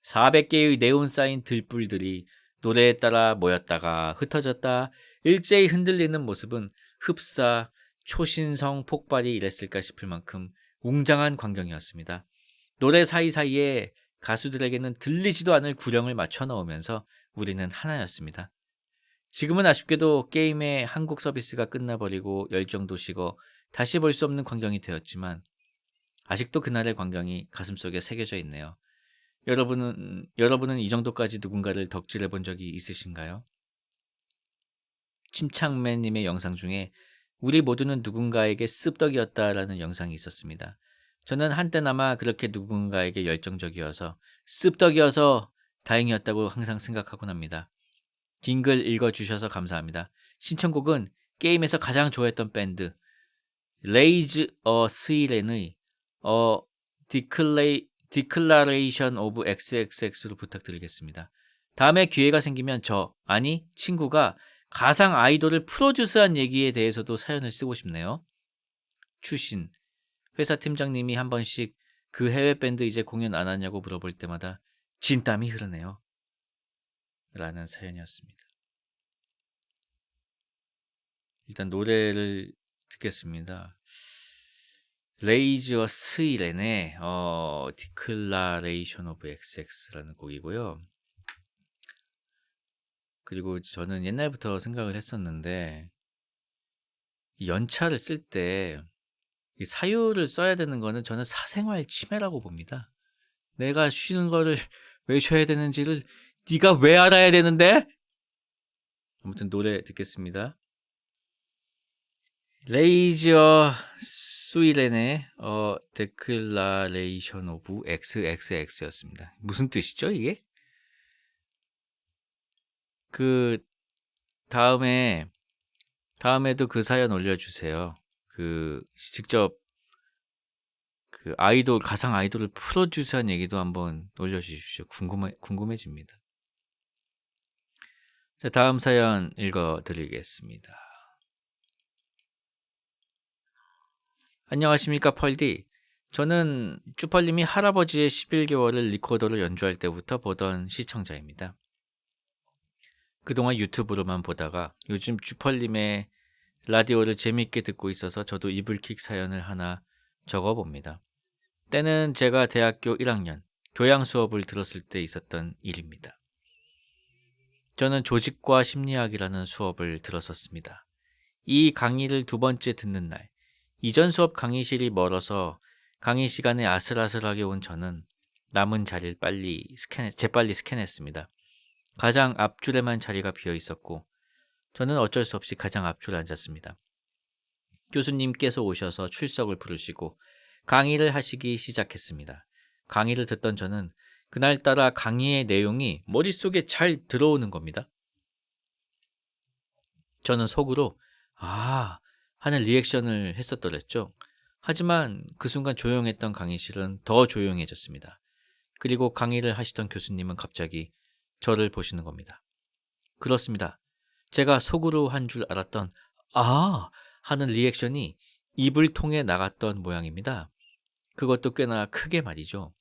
400개의 네온 사인 들불들이 노래에 따라 모였다가 흩어졌다 일제히 흔들리는 모습은 흡사 초신성 폭발이 일했을까 싶을 만큼 웅장한 광경이었습니다. 노래 사이사이에 가수들에게는 들리지도 않을 구령을 맞춰 넣으면서 우리는 하나였습니다. 지금은 아쉽게도 게임의 한국 서비스가 끝나버리고 열정도 식어 다시 볼 수 없는 광경이 되었지만 아직도 그날의 광경이 가슴속에 새겨져 있네요. 여러분은 이 정도까지 누군가를 덕질해 본 적이 있으신가요? 침착맨님의 영상 중에 우리 모두는 누군가에게 습덕이었다라는 영상이 있었습니다. 저는 한때나마 그렇게 누군가에게 열정적이어서 습덕이어서 다행이었다고 항상 생각하곤 합니다. 긴 글 읽어주셔서 감사합니다. 신청곡은 게임에서 가장 좋아했던 밴드 레이즈 어 스이렌의 디클라레이션 오브 XXX로 부탁드리겠습니다. 다음에 기회가 생기면 친구가 가상 아이돌을 프로듀스한 얘기에 대해서도 사연을 쓰고 싶네요. 추신, 회사 팀장님이 한 번씩 그 해외 밴드 이제 공연 안 하냐고 물어볼 때마다 진땀이 흐르네요. 라는 사연이었습니다. 일단 노래를 듣겠습니다. 레이즈와 스이렌의 디클라레이션 오브 XX라는 곡이고요. 그리고 저는 옛날부터 생각을 했었는데 이 연차를 쓸 때 이 사유를 써야 되는 거는 저는 사생활 침해라고 봅니다. 내가 쉬는 거를 왜 쉬어야 되는지를 네가 왜 알아야 되는데? 아무튼 노래 듣겠습니다. 레이저 스위렌의 데클라레이션 오브 XXX였습니다. 무슨 뜻이죠 이게? 그 다음에도 그 사연 올려주세요. 직접 가상 아이돌을 프로듀스한 얘기도 한번 올려주십시오. 궁금해집니다. 자, 다음 사연 읽어드리겠습니다. 안녕하십니까 펄디. 저는 쭈펄님이 할아버지의 11개월을 리코더로 연주할 때부터 보던 시청자입니다. 그동안 유튜브로만 보다가 요즘 쭈펄님의 라디오를 재미있게 듣고 있어서 저도 이불킥 사연을 하나 적어봅니다. 때는 제가 대학교 1학년 교양 수업을 들었을 때 있었던 일입니다. 저는 조직과 심리학이라는 수업을 들었었습니다. 이 강의를 두 번째 듣는 날, 이전 수업 강의실이 멀어서 강의 시간에 아슬아슬하게 온 저는 남은 자리를 재빨리 스캔했습니다. 가장 앞줄에만 자리가 비어 있었고 저는 어쩔 수 없이 가장 앞줄에 앉았습니다. 교수님께서 오셔서 출석을 부르시고 강의를 하시기 시작했습니다. 강의를 듣던 저는 그날따라 강의의 내용이 머릿속에 잘 들어오는 겁니다. 저는 속으로 하는 리액션을 했었더랬죠. 하지만 그 순간 조용했던 강의실은 더 조용해졌습니다. 그리고 강의를 하시던 교수님은 갑자기 저를 보시는 겁니다. 그렇습니다. 제가 속으로 한 줄 알았던 아 하는 리액션이 입을 통해 나갔던 모양입니다. 그것도 꽤나 크게 말이죠.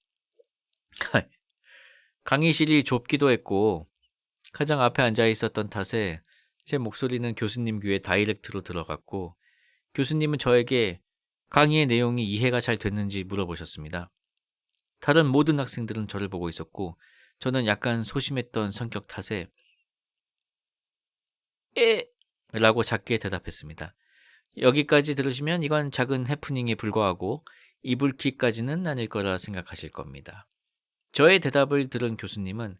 강의실이 좁기도 했고 가장 앞에 앉아 있었던 탓에 제 목소리는 교수님 귀에 다이렉트로 들어갔고 교수님은 저에게 강의의 내용이 이해가 잘 됐는지 물어보셨습니다. 다른 모든 학생들은 저를 보고 있었고 저는 약간 소심했던 성격 탓에 에 라고 작게 대답했습니다. 여기까지 들으시면 이건 작은 해프닝에 불과하고 이불킥까지는 아닐 거라 생각하실 겁니다. 저의 대답을 들은 교수님은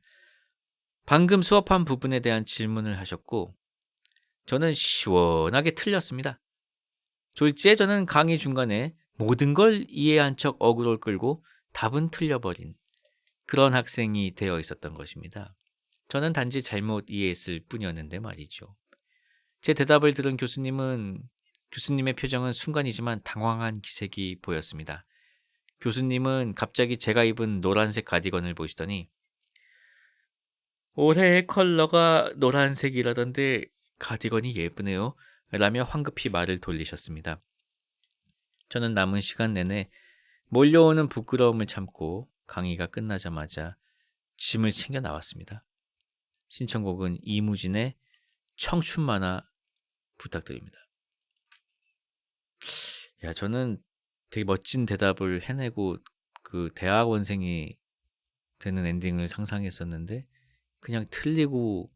방금 수업한 부분에 대한 질문을 하셨고 저는 시원하게 틀렸습니다. 졸지에 저는 강의 중간에 모든 걸 이해한 척 어그로를 끌고 답은 틀려버린 그런 학생이 되어 있었던 것입니다. 저는 단지 잘못 이해했을 뿐이었는데 말이죠. 제 대답을 들은 교수님의 표정은 순간이지만 당황한 기색이 보였습니다. 교수님은 갑자기 제가 입은 노란색 가디건을 보시더니 올해의 컬러가 노란색이라던데 가디건이 예쁘네요 라며 황급히 말을 돌리셨습니다. 저는 남은 시간 내내 몰려오는 부끄러움을 참고 강의가 끝나자마자 짐을 챙겨 나왔습니다. 신청곡은 이무진의 청춘 만화 부탁드립니다. 야, 저는 되게 멋진 대답을 해내고 그 대학원생이 되는 엔딩을 상상했었는데 그냥 틀리고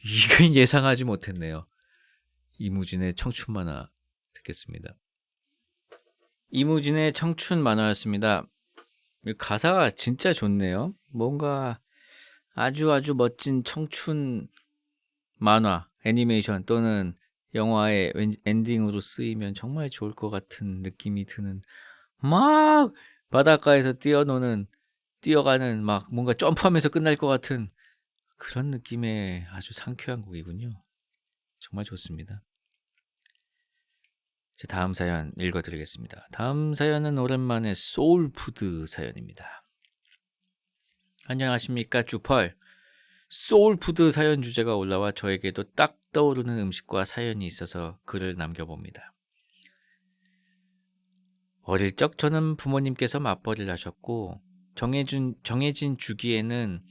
이건 예상하지 못했네요. 이무진의 청춘 만화 듣겠습니다. 이무진의 청춘 만화였습니다. 가사가 진짜 좋네요. 뭔가 아주 멋진 청춘 만화, 애니메이션 또는 영화의 엔딩으로 쓰이면 정말 좋을 것 같은 느낌이 드는 막 바닷가에서 뛰어가는 막 뭔가 점프하면서 끝날 것 같은 그런 느낌의 아주 상쾌한 곡이군요. 정말 좋습니다. 제 다음 사연 읽어드리겠습니다. 다음 사연은 오랜만에 소울푸드 사연입니다. 안녕하십니까 주펄. 소울푸드 사연 주제가 올라와 저에게도 딱 떠오르는 음식과 사연이 있어서 글을 남겨봅니다. 어릴 적 저는 부모님께서 맞벌이를 하셨고 정해진 주기에는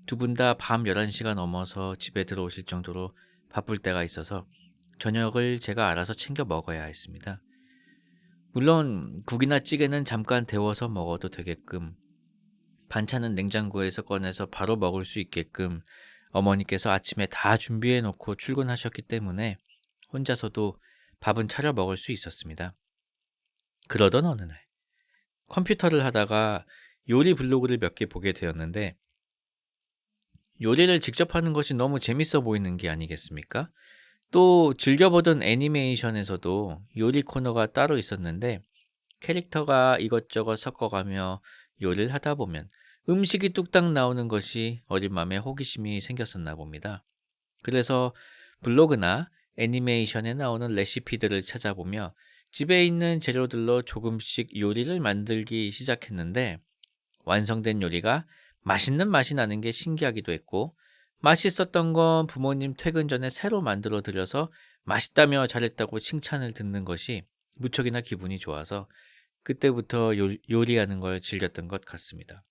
두 분 다 밤 11시가 넘어서 집에 들어오실 정도로 바쁠 때가 있어서 저녁을 제가 알아서 챙겨 먹어야 했습니다. 물론 국이나 찌개는 잠깐 데워서 먹어도 되게끔 반찬은 냉장고에서 꺼내서 바로 먹을 수 있게끔 어머니께서 아침에 다 준비해 놓고 출근하셨기 때문에 혼자서도 밥은 차려 먹을 수 있었습니다. 그러던 어느 날 컴퓨터를 하다가 요리 블로그를 몇 개 보게 되었는데 요리를 직접 하는 것이 너무 재밌어 보이는 게 아니겠습니까? 또 즐겨보던 애니메이션에서도 요리 코너가 따로 있었는데 캐릭터가 이것저것 섞어가며 요리를 하다 보면 음식이 뚝딱 나오는 것이 어린 마음에 호기심이 생겼었나 봅니다. 그래서 블로그나 애니메이션에 나오는 레시피들을 찾아보며 집에 있는 재료들로 조금씩 요리를 만들기 시작했는데 완성된 요리가 맛있는 맛이 나는 게 신기하기도 했고 맛있었던 건 부모님 퇴근 전에 새로 만들어 드려서 맛있다며 잘했다고 칭찬을 듣는 것이 무척이나 기분이 좋아서 그때부터 요리하는 걸 즐겼던 것 같습니다.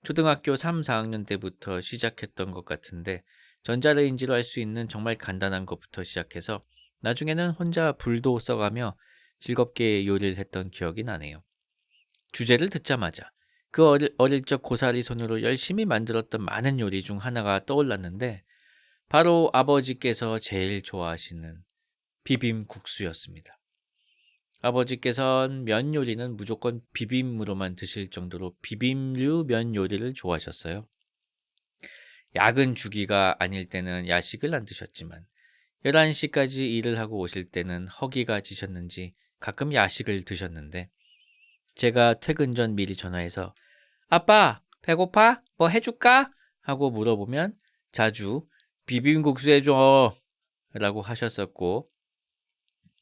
초등학교 3, 4학년 때부터 시작했던 것 같은데 전자레인지로 할 수 있는 정말 간단한 것부터 시작해서 나중에는 혼자 불도 써가며 즐겁게 요리를 했던 기억이 나네요. 주제를 듣자마자 그 어릴 적 고사리 손으로 열심히 만들었던 많은 요리 중 하나가 떠올랐는데 바로 아버지께서 제일 좋아하시는 비빔국수였습니다. 아버지께서는 면 요리는 무조건 비빔으로만 드실 정도로 비빔류 면 요리를 좋아하셨어요. 야근 주기가 아닐 때는 야식을 안 드셨지만 11시까지 일을 하고 오실 때는 허기가 지셨는지 가끔 야식을 드셨는데 제가 퇴근 전 미리 전화해서 아빠 배고파? 뭐 해줄까? 하고 물어보면 자주 비빔국수 해줘 라고 하셨었고,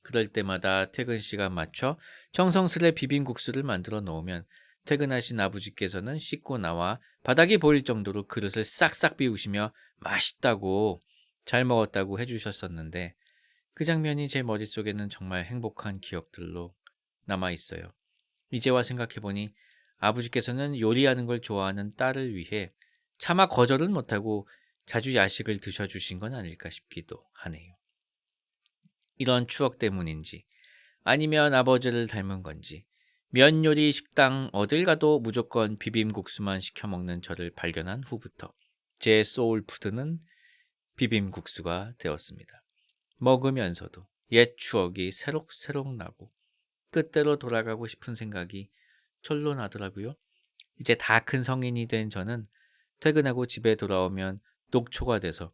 그럴 때마다 퇴근 시간 맞춰 정성스레 비빔국수를 만들어 놓으면 퇴근하신 아버지께서는 씻고 나와 바닥이 보일 정도로 그릇을 싹싹 비우시며 맛있다고, 잘 먹었다고 해주셨었는데, 그 장면이 제 머릿속에는 정말 행복한 기억들로 남아 있어요. 이제와 생각해보니 아버지께서는 요리하는 걸 좋아하는 딸을 위해 차마 거절을 못하고 자주 야식을 드셔주신 건 아닐까 싶기도 하네요. 이런 추억 때문인지 아니면 아버지를 닮은 건지 면 요리 식당 어딜 가도 무조건 비빔국수만 시켜 먹는 저를 발견한 후부터 제 소울푸드는 비빔국수가 되었습니다. 먹으면서도 옛 추억이 새록새록 나고 그때로 돌아가고 싶은 생각이 절로 나더라고요. 이제 다 큰 성인이 된 저는 퇴근하고 집에 돌아오면 녹초가 돼서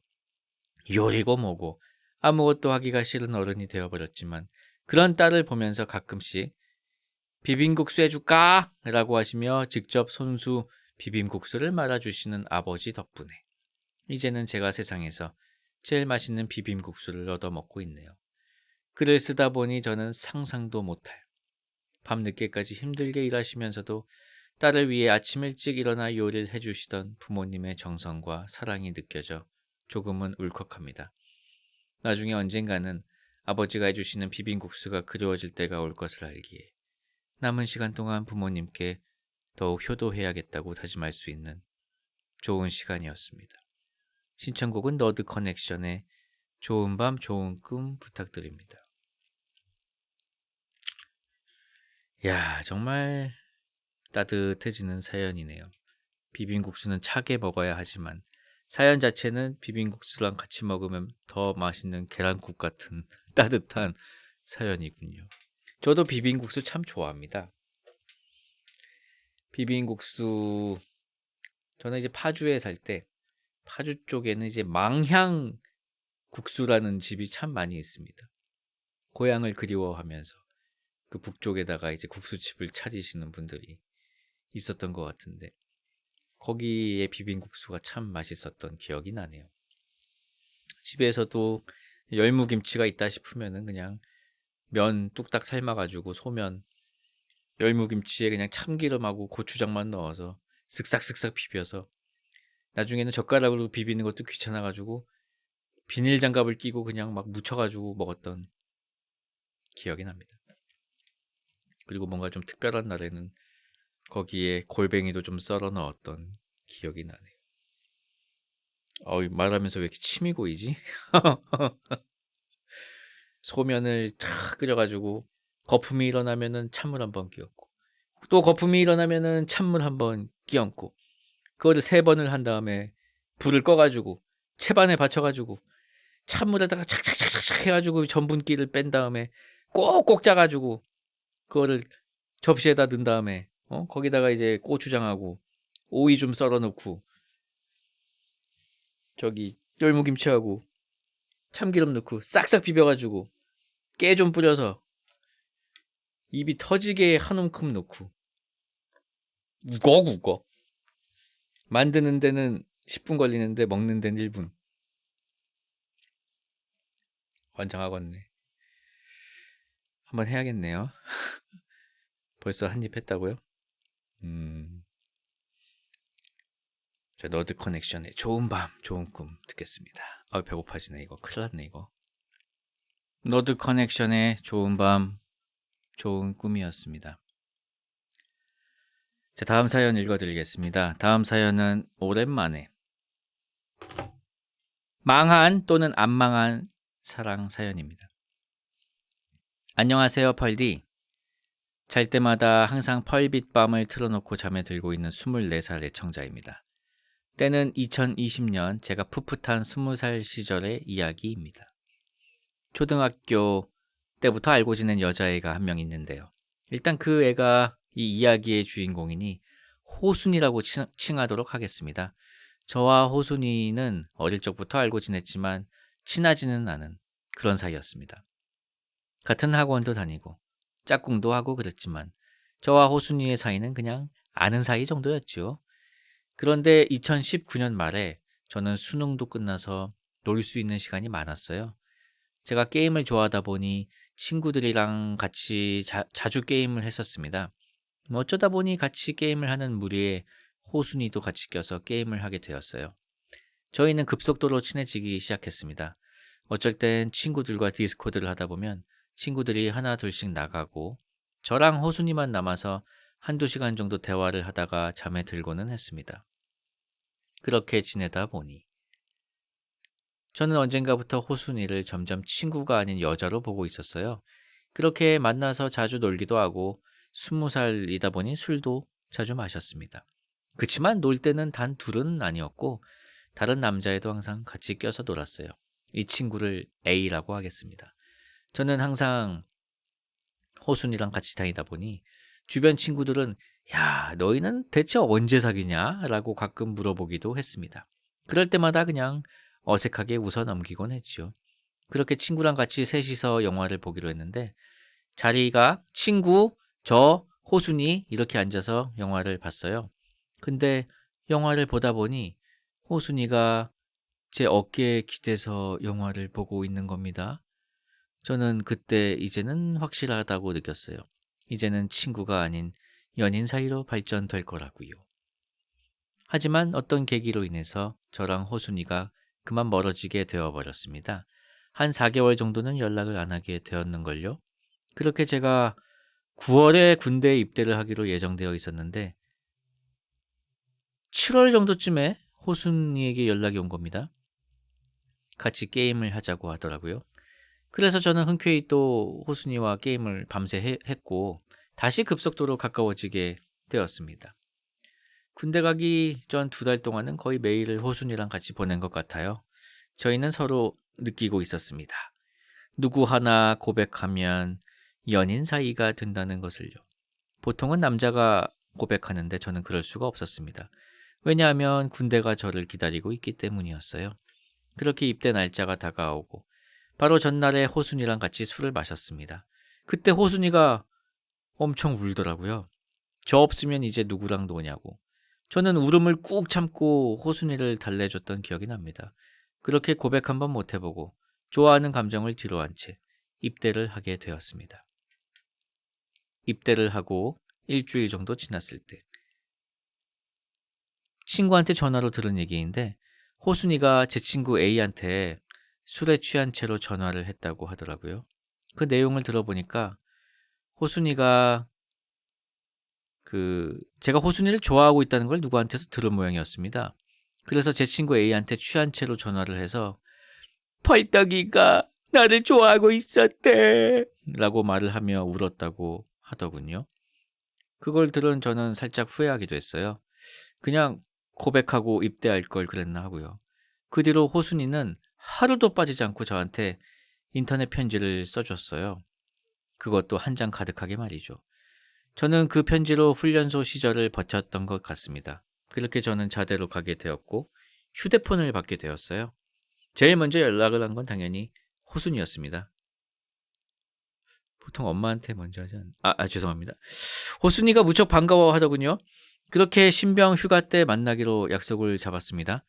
요리고 뭐고 아무것도 하기가 싫은 어른이 되어버렸지만, 그런 딸을 보면서 가끔씩 비빔국수 해줄까? 라고 하시며 직접 손수 비빔국수를 말아주시는 아버지 덕분에 이제는 제가 세상에서 제일 맛있는 비빔국수를 얻어먹고 있네요. 글을 쓰다 보니 저는 상상도 못할 밤늦게까지 힘들게 일하시면서도 딸을 위해 아침 일찍 일어나 요리를 해주시던 부모님의 정성과 사랑이 느껴져 조금은 울컥합니다. 나중에 언젠가는 아버지가 해주시는 비빔국수가 그리워질 때가 올 것을 알기에 남은 시간 동안 부모님께 더욱 효도해야겠다고 다짐할 수 있는 좋은 시간이었습니다. 신청곡은 너드 커넥션의 좋은 밤 좋은 꿈 부탁드립니다. 야, 정말 따뜻해지는 사연이네요. 비빔국수는 차게 먹어야 하지만 사연 자체는 비빔국수랑 같이 먹으면 더 맛있는 계란국 같은 따뜻한 사연이군요. 저도 비빔국수 참 좋아합니다. 비빔국수, 저는 이제 파주에 살 때 파주 쪽에는 이제 망향 국수라는 집이 참 많이 있습니다. 고향을 그리워하면서 그 북쪽에다가 이제 국수집을 차리시는 분들이 있었던 것 같은데, 거기에 비빔국수가 참 맛있었던 기억이 나네요. 집에서도 열무김치가 있다 싶으면은 그냥 면 뚝딱 삶아가지고 소면 열무김치에 그냥 참기름하고 고추장만 넣어서 쓱싹쓱싹 비벼서, 나중에는 젓가락으로 비비는 것도 귀찮아가지고 비닐 장갑을 끼고 그냥 막 묻혀가지고 먹었던 기억이 납니다. 그리고 뭔가 좀 특별한 날에는 거기에 골뱅이도 좀 썰어 넣었던 기억이 나네요. 말하면서 왜 이렇게 침이 고이지? 소면을 착 끓여가지고 거품이 일어나면은 찬물 한번 끼얹고, 또 거품이 일어나면은 찬물 한번 끼얹고, 그거를 3번을 한 다음에 불을 꺼가지고 채반에 받쳐가지고 찬물에다가 착착착착 해가지고 전분기를 뺀 다음에 꼭꼭 짜가지고 그거를 접시에다 넣은 다음에 거기다가 이제 고추장하고 오이 좀 썰어 넣고 저기 열무김치하고 참기름 넣고 싹싹 비벼가지고 깨 좀 뿌려서 입이 터지게 한 움큼 넣고 우걱우걱 만드는 데는 10분 걸리는데 먹는 데는 1분. 환장하겠네. 한번 해야겠네요. 벌써 한 입 했다고요? 자, 너드 커넥션의 좋은 밤 좋은 꿈 듣겠습니다. 배고파지네. 이거 큰일 났네. 이거 너드 커넥션의 좋은 밤 좋은 꿈이었습니다. 자, 다음 사연 읽어드리겠습니다. 다음 사연은 오랜만에 망한 또는 안 망한 사랑 사연입니다. 안녕하세요, 펄디. 잘 때마다 항상 펄빛밤을 틀어놓고 잠에 들고 있는 24살 애청자입니다. 때는 2020년 제가 풋풋한 20살 시절의 이야기입니다. 초등학교 때부터 알고 지낸 여자애가 한 명 있는데요. 일단 그 애가 이 이야기의 주인공이니 호순이라고 칭하도록 하겠습니다. 저와 호순이는 어릴 적부터 알고 지냈지만 친하지는 않은 그런 사이였습니다. 같은 학원도 다니고 짝꿍도 하고 그랬지만 저와 호순이의 사이는 그냥 아는 사이 정도였죠. 그런데 2019년 말에 저는 수능도 끝나서 놀 수 있는 시간이 많았어요. 제가 게임을 좋아하다 보니 친구들이랑 같이 자주 게임을 했었습니다. 어쩌다 보니 같이 게임을 하는 무리에 호순이도 같이 껴서 게임을 하게 되었어요. 저희는 급속도로 친해지기 시작했습니다. 어쩔 땐 친구들과 디스코드를 하다 보면 친구들이 하나 둘씩 나가고 저랑 호순이만 남아서 한두 시간 정도 대화를 하다가 잠에 들고는 했습니다. 그렇게 지내다 보니 저는 언젠가부터 호순이를 점점 친구가 아닌 여자로 보고 있었어요. 그렇게 만나서 자주 놀기도 하고 20살이다 보니 술도 자주 마셨습니다. 그치만 놀 때는 단 둘은 아니었고 다른 남자애도 항상 같이 껴서 놀았어요. 이 친구를 A라고 하겠습니다. 저는 항상 호순이랑 같이 다니다 보니 주변 친구들은 야, 너희는 대체 언제 사귀냐? 라고 가끔 물어보기도 했습니다. 그럴 때마다 그냥 어색하게 웃어 넘기곤 했죠. 그렇게 친구랑 같이 셋이서 영화를 보기로 했는데 자리가 친구, 저, 호순이 이렇게 앉아서 영화를 봤어요. 근데 영화를 보다 보니 호순이가 제 어깨에 기대서 영화를 보고 있는 겁니다. 저는 그때 이제는 확실하다고 느꼈어요. 이제는 친구가 아닌 연인 사이로 발전될 거라고요. 하지만 어떤 계기로 인해서 저랑 호순이가 그만 멀어지게 되어버렸습니다. 한 4개월 정도는 연락을 안 하게 되었는걸요. 그렇게 제가 9월에 군대에 입대를 하기로 예정되어 있었는데 7월 정도쯤에 호순이에게 연락이 온 겁니다. 같이 게임을 하자고 하더라고요. 그래서 저는 흔쾌히 또 호순이와 게임을 밤새 했고 다시 급속도로 가까워지게 되었습니다. 군대 가기 전 2달 동안은 거의 매일을 호순이랑 같이 보낸 것 같아요. 저희는 서로 느끼고 있었습니다. 누구 하나 고백하면 연인 사이가 된다는 것을요. 보통은 남자가 고백하는데 저는 그럴 수가 없었습니다. 왜냐하면 군대가 저를 기다리고 있기 때문이었어요. 그렇게 입대 날짜가 다가오고 바로 전날에 호순이랑 같이 술을 마셨습니다. 그때 호순이가 엄청 울더라고요. 저 없으면 이제 누구랑 노냐고. 저는 울음을 꾹 참고 호순이를 달래줬던 기억이 납니다. 그렇게 고백 한번 못 해보고 좋아하는 감정을 뒤로한 채 입대를 하게 되었습니다. 입대를 하고 일주일 정도 지났을 때 친구한테 전화로 들은 얘기인데 호순이가 제 친구 A한테 술에 취한 채로 전화를 했다고 하더라고요. 그 내용을 들어보니까 호순이가 제가 호순이를 좋아하고 있다는 걸 누구한테서 들은 모양이었습니다. 그래서 제 친구 A한테 취한 채로 전화를 해서 펄떡이가 나를 좋아하고 있었대 라고 말을 하며 울었다고 하더군요. 그걸 들은 저는 살짝 후회하기도 했어요. 그냥 고백하고 입대할 걸 그랬나 하고요. 그 뒤로 호순이는 하루도 빠지지 않고 저한테 인터넷 편지를 써줬어요. 그것도 한 장 가득하게 말이죠. 저는 그 편지로 훈련소 시절을 버텼던 것 같습니다. 그렇게 저는 자대로 가게 되었고 휴대폰을 받게 되었어요. 제일 먼저 연락을 한 건 당연히 호순이었습니다. 보통 엄마한테 먼저 하지 죄송합니다. 호순이가 무척 반가워하더군요. 그렇게 신병 휴가 때 만나기로 약속을 잡았습니다.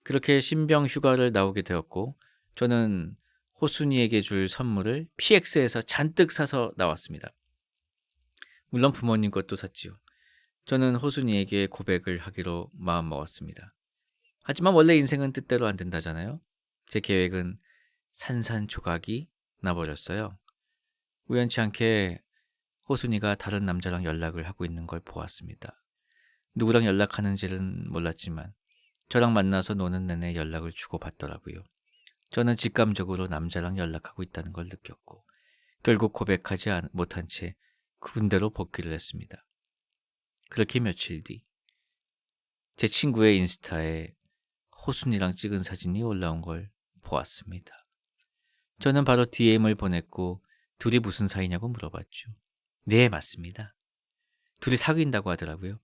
그렇게 신병 휴가를 나오게 되었고 저는 호순이에게 줄 선물을 PX에서 잔뜩 사서 나왔습니다. 물론 부모님 것도 샀지요. 저는 호순이에게 고백을 하기로 마음먹었습니다. 하지만 원래 인생은 뜻대로 안 된다잖아요. 제 계획은 산산조각이 나버렸어요. 우연치 않게 호순이가 다른 남자랑 연락을 하고 있는 걸 보았습니다. 누구랑 연락하는지는 몰랐지만 저랑 만나서 노는 내내 연락을 주고받더라고요. 저는 직감적으로 남자랑 연락하고 있다는 걸 느꼈고 결국 고백하지 못한 채 군대로 복귀를 했습니다. 그렇게 며칠 뒤 제 친구의 인스타에 호순이랑 찍은 사진이 올라온 걸 보았습니다. 저는 바로 DM을 보냈고 둘이 무슨 사이냐고 물어봤죠. 네, 맞습니다. 둘이 사귄다고 하더라고요.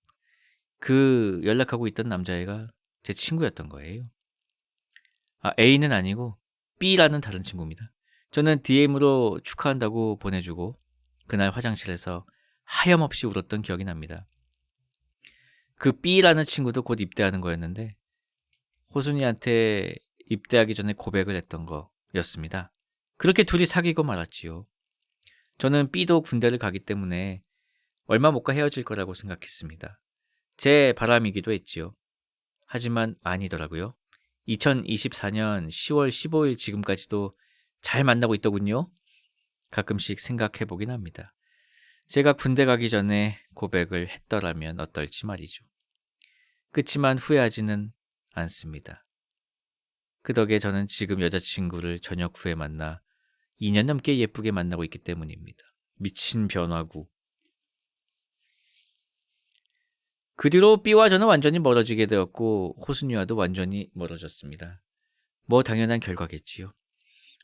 그 연락하고 있던 남자애가 제 친구였던 거예요. A는 아니고 B라는 다른 친구입니다. 저는 DM으로 축하한다고 보내주고 그날 화장실에서 하염없이 울었던 기억이 납니다. 그 B라는 친구도 곧 입대하는 거였는데 호순이한테 입대하기 전에 고백을 했던 거였습니다. 그렇게 둘이 사귀고 말았지요. 저는 B도 군대를 가기 때문에 얼마 못 가 헤어질 거라고 생각했습니다. 제 바람이기도 했지요. 하지만 아니더라고요. 2024년 10월 15일 지금까지도 잘 만나고 있더군요. 가끔씩 생각해 보긴 합니다. 제가 군대 가기 전에 고백을 했더라면 어떨지 말이죠. 그치만 후회하지는 않습니다. 그 덕에 저는 지금 여자친구를 저녁 후에 만나 2년 넘게 예쁘게 만나고 있기 때문입니다. 미친 변화구. 그 뒤로 B와 저는 완전히 멀어지게 되었고 호순이와도 완전히 멀어졌습니다. 뭐 당연한 결과겠지요.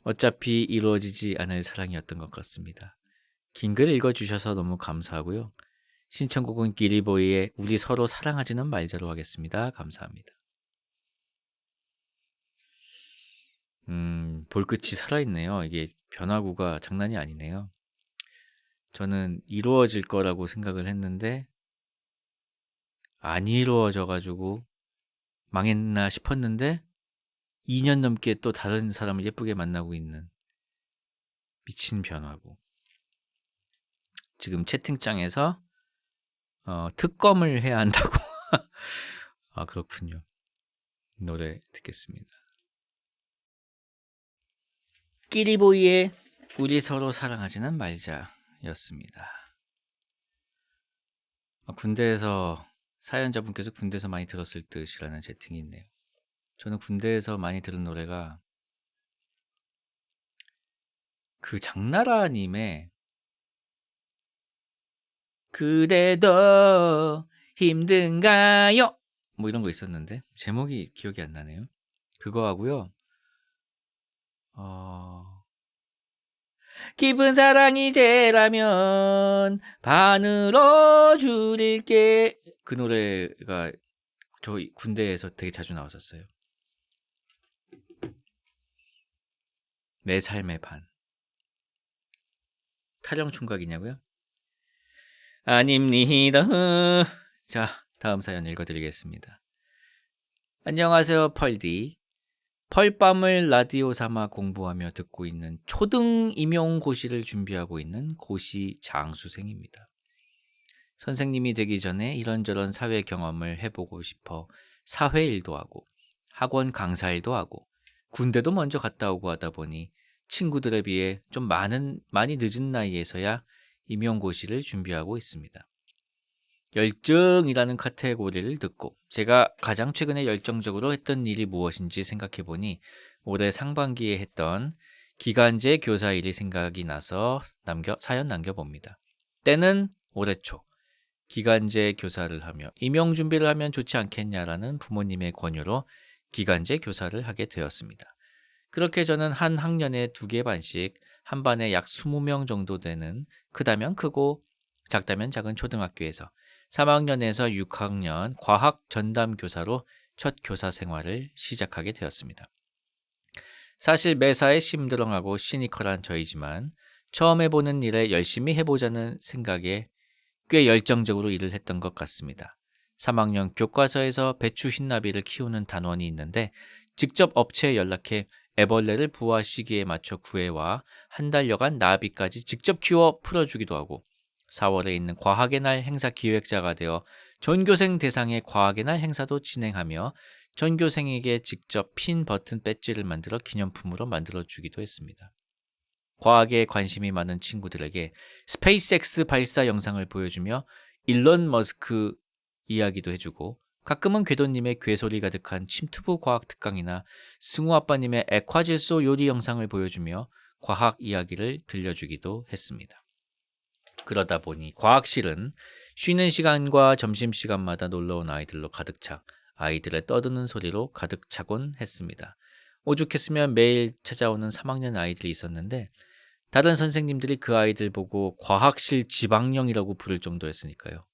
어차피 이루어지지 않을 사랑이었던 것 같습니다. 긴 글 읽어주셔서 너무 감사하고요. 신청곡은 기리보이의 우리 서로 사랑하지는 말자로 하겠습니다. 감사합니다. 볼끝이 살아있네요. 이게 변화구가 장난이 아니네요. 저는 이루어질 거라고 생각을 했는데 안 이루어져가지고 망했나 싶었는데 2년 넘게 또 다른 사람을 예쁘게 만나고 있는 미친 변화구. 지금 채팅창에서 특검을 해야 한다고. 아, 그렇군요. 노래 듣겠습니다. 끼리보이의 우리 서로 사랑하지는 말자였습니다. 군대에서 사연자분께서 군대에서 많이 들었을 듯이라는 채팅이 있네요. 저는 군대에서 많이 들은 노래가 그 장나라님의 그대도 힘든가요? 뭐 이런 거 있었는데 제목이 기억이 안 나네요. 그거 하고요. 깊은 사랑이 죄라면 반으로 줄일게. 그 노래가 저희 군대에서 되게 자주 나왔었어요. 내 삶의 반. 타령 총각이냐고요? 아닙니다. 자, 다음 사연 읽어드리겠습니다. 안녕하세요, 펄디. 펄밤을 라디오 삼아 공부하며 듣고 있는 초등 임용고시를 준비하고 있는 고시 장수생입니다. 선생님이 되기 전에 이런저런 사회 경험을 해보고 싶어 사회일도 하고 학원 강사일도 하고 군대도 먼저 갔다 오고 하다 보니 친구들에 비해 좀 많이 늦은 나이에서야 임용고시를 준비하고 있습니다. 열정이라는 카테고리를 듣고 제가 가장 최근에 열정적으로 했던 일이 무엇인지 생각해보니 올해 상반기에 했던 기간제 교사 일이 생각이 나서 사연 남겨봅니다. 때는 올해 초 기간제 교사를 하며 임용 준비를 하면 좋지 않겠냐라는 부모님의 권유로 기간제 교사를 하게 되었습니다. 그렇게 저는 한 학년에 2개 반씩 한 반에 약 20명 정도 되는 크다면 크고 작다면 작은 초등학교에서 3학년에서 6학년 과학 전담 교사로 첫 교사 생활을 시작하게 되었습니다. 사실 매사에 심드렁하고 시니컬한 저이지만 처음 해보는 일에 열심히 해보자는 생각에 꽤 열정적으로 일을 했던 것 같습니다. 3학년 교과서에서 배추 흰나비를 키우는 단원이 있는데 직접 업체에 연락해 애벌레를 부화 시기에 맞춰 구해와 한 달여간 나비까지 직접 키워 풀어주기도 하고 4월에 있는 과학의 날 행사 기획자가 되어 전교생 대상의 과학의 날 행사도 진행하며 전교생에게 직접 핀 버튼 배지를 만들어 기념품으로 만들어주기도 했습니다. 과학에 관심이 많은 친구들에게 스페이스X 발사 영상을 보여주며 일론 머스크 이야기도 해주고 가끔은 궤도님의 괴소리 가득한 침투부 과학 특강이나 승우 아빠님의 액화질소 요리 영상을 보여주며 과학 이야기를 들려주기도 했습니다. 그러다 보니 과학실은 쉬는 시간과 점심시간마다 놀러온 아이들로 가득 차 아이들의 떠드는 소리로 가득 차곤 했습니다. 오죽했으면 매일 찾아오는 3학년 아이들이 있었는데 다른 선생님들이 그 아이들 보고 과학실 지방령이라고 부를 정도였으니까요.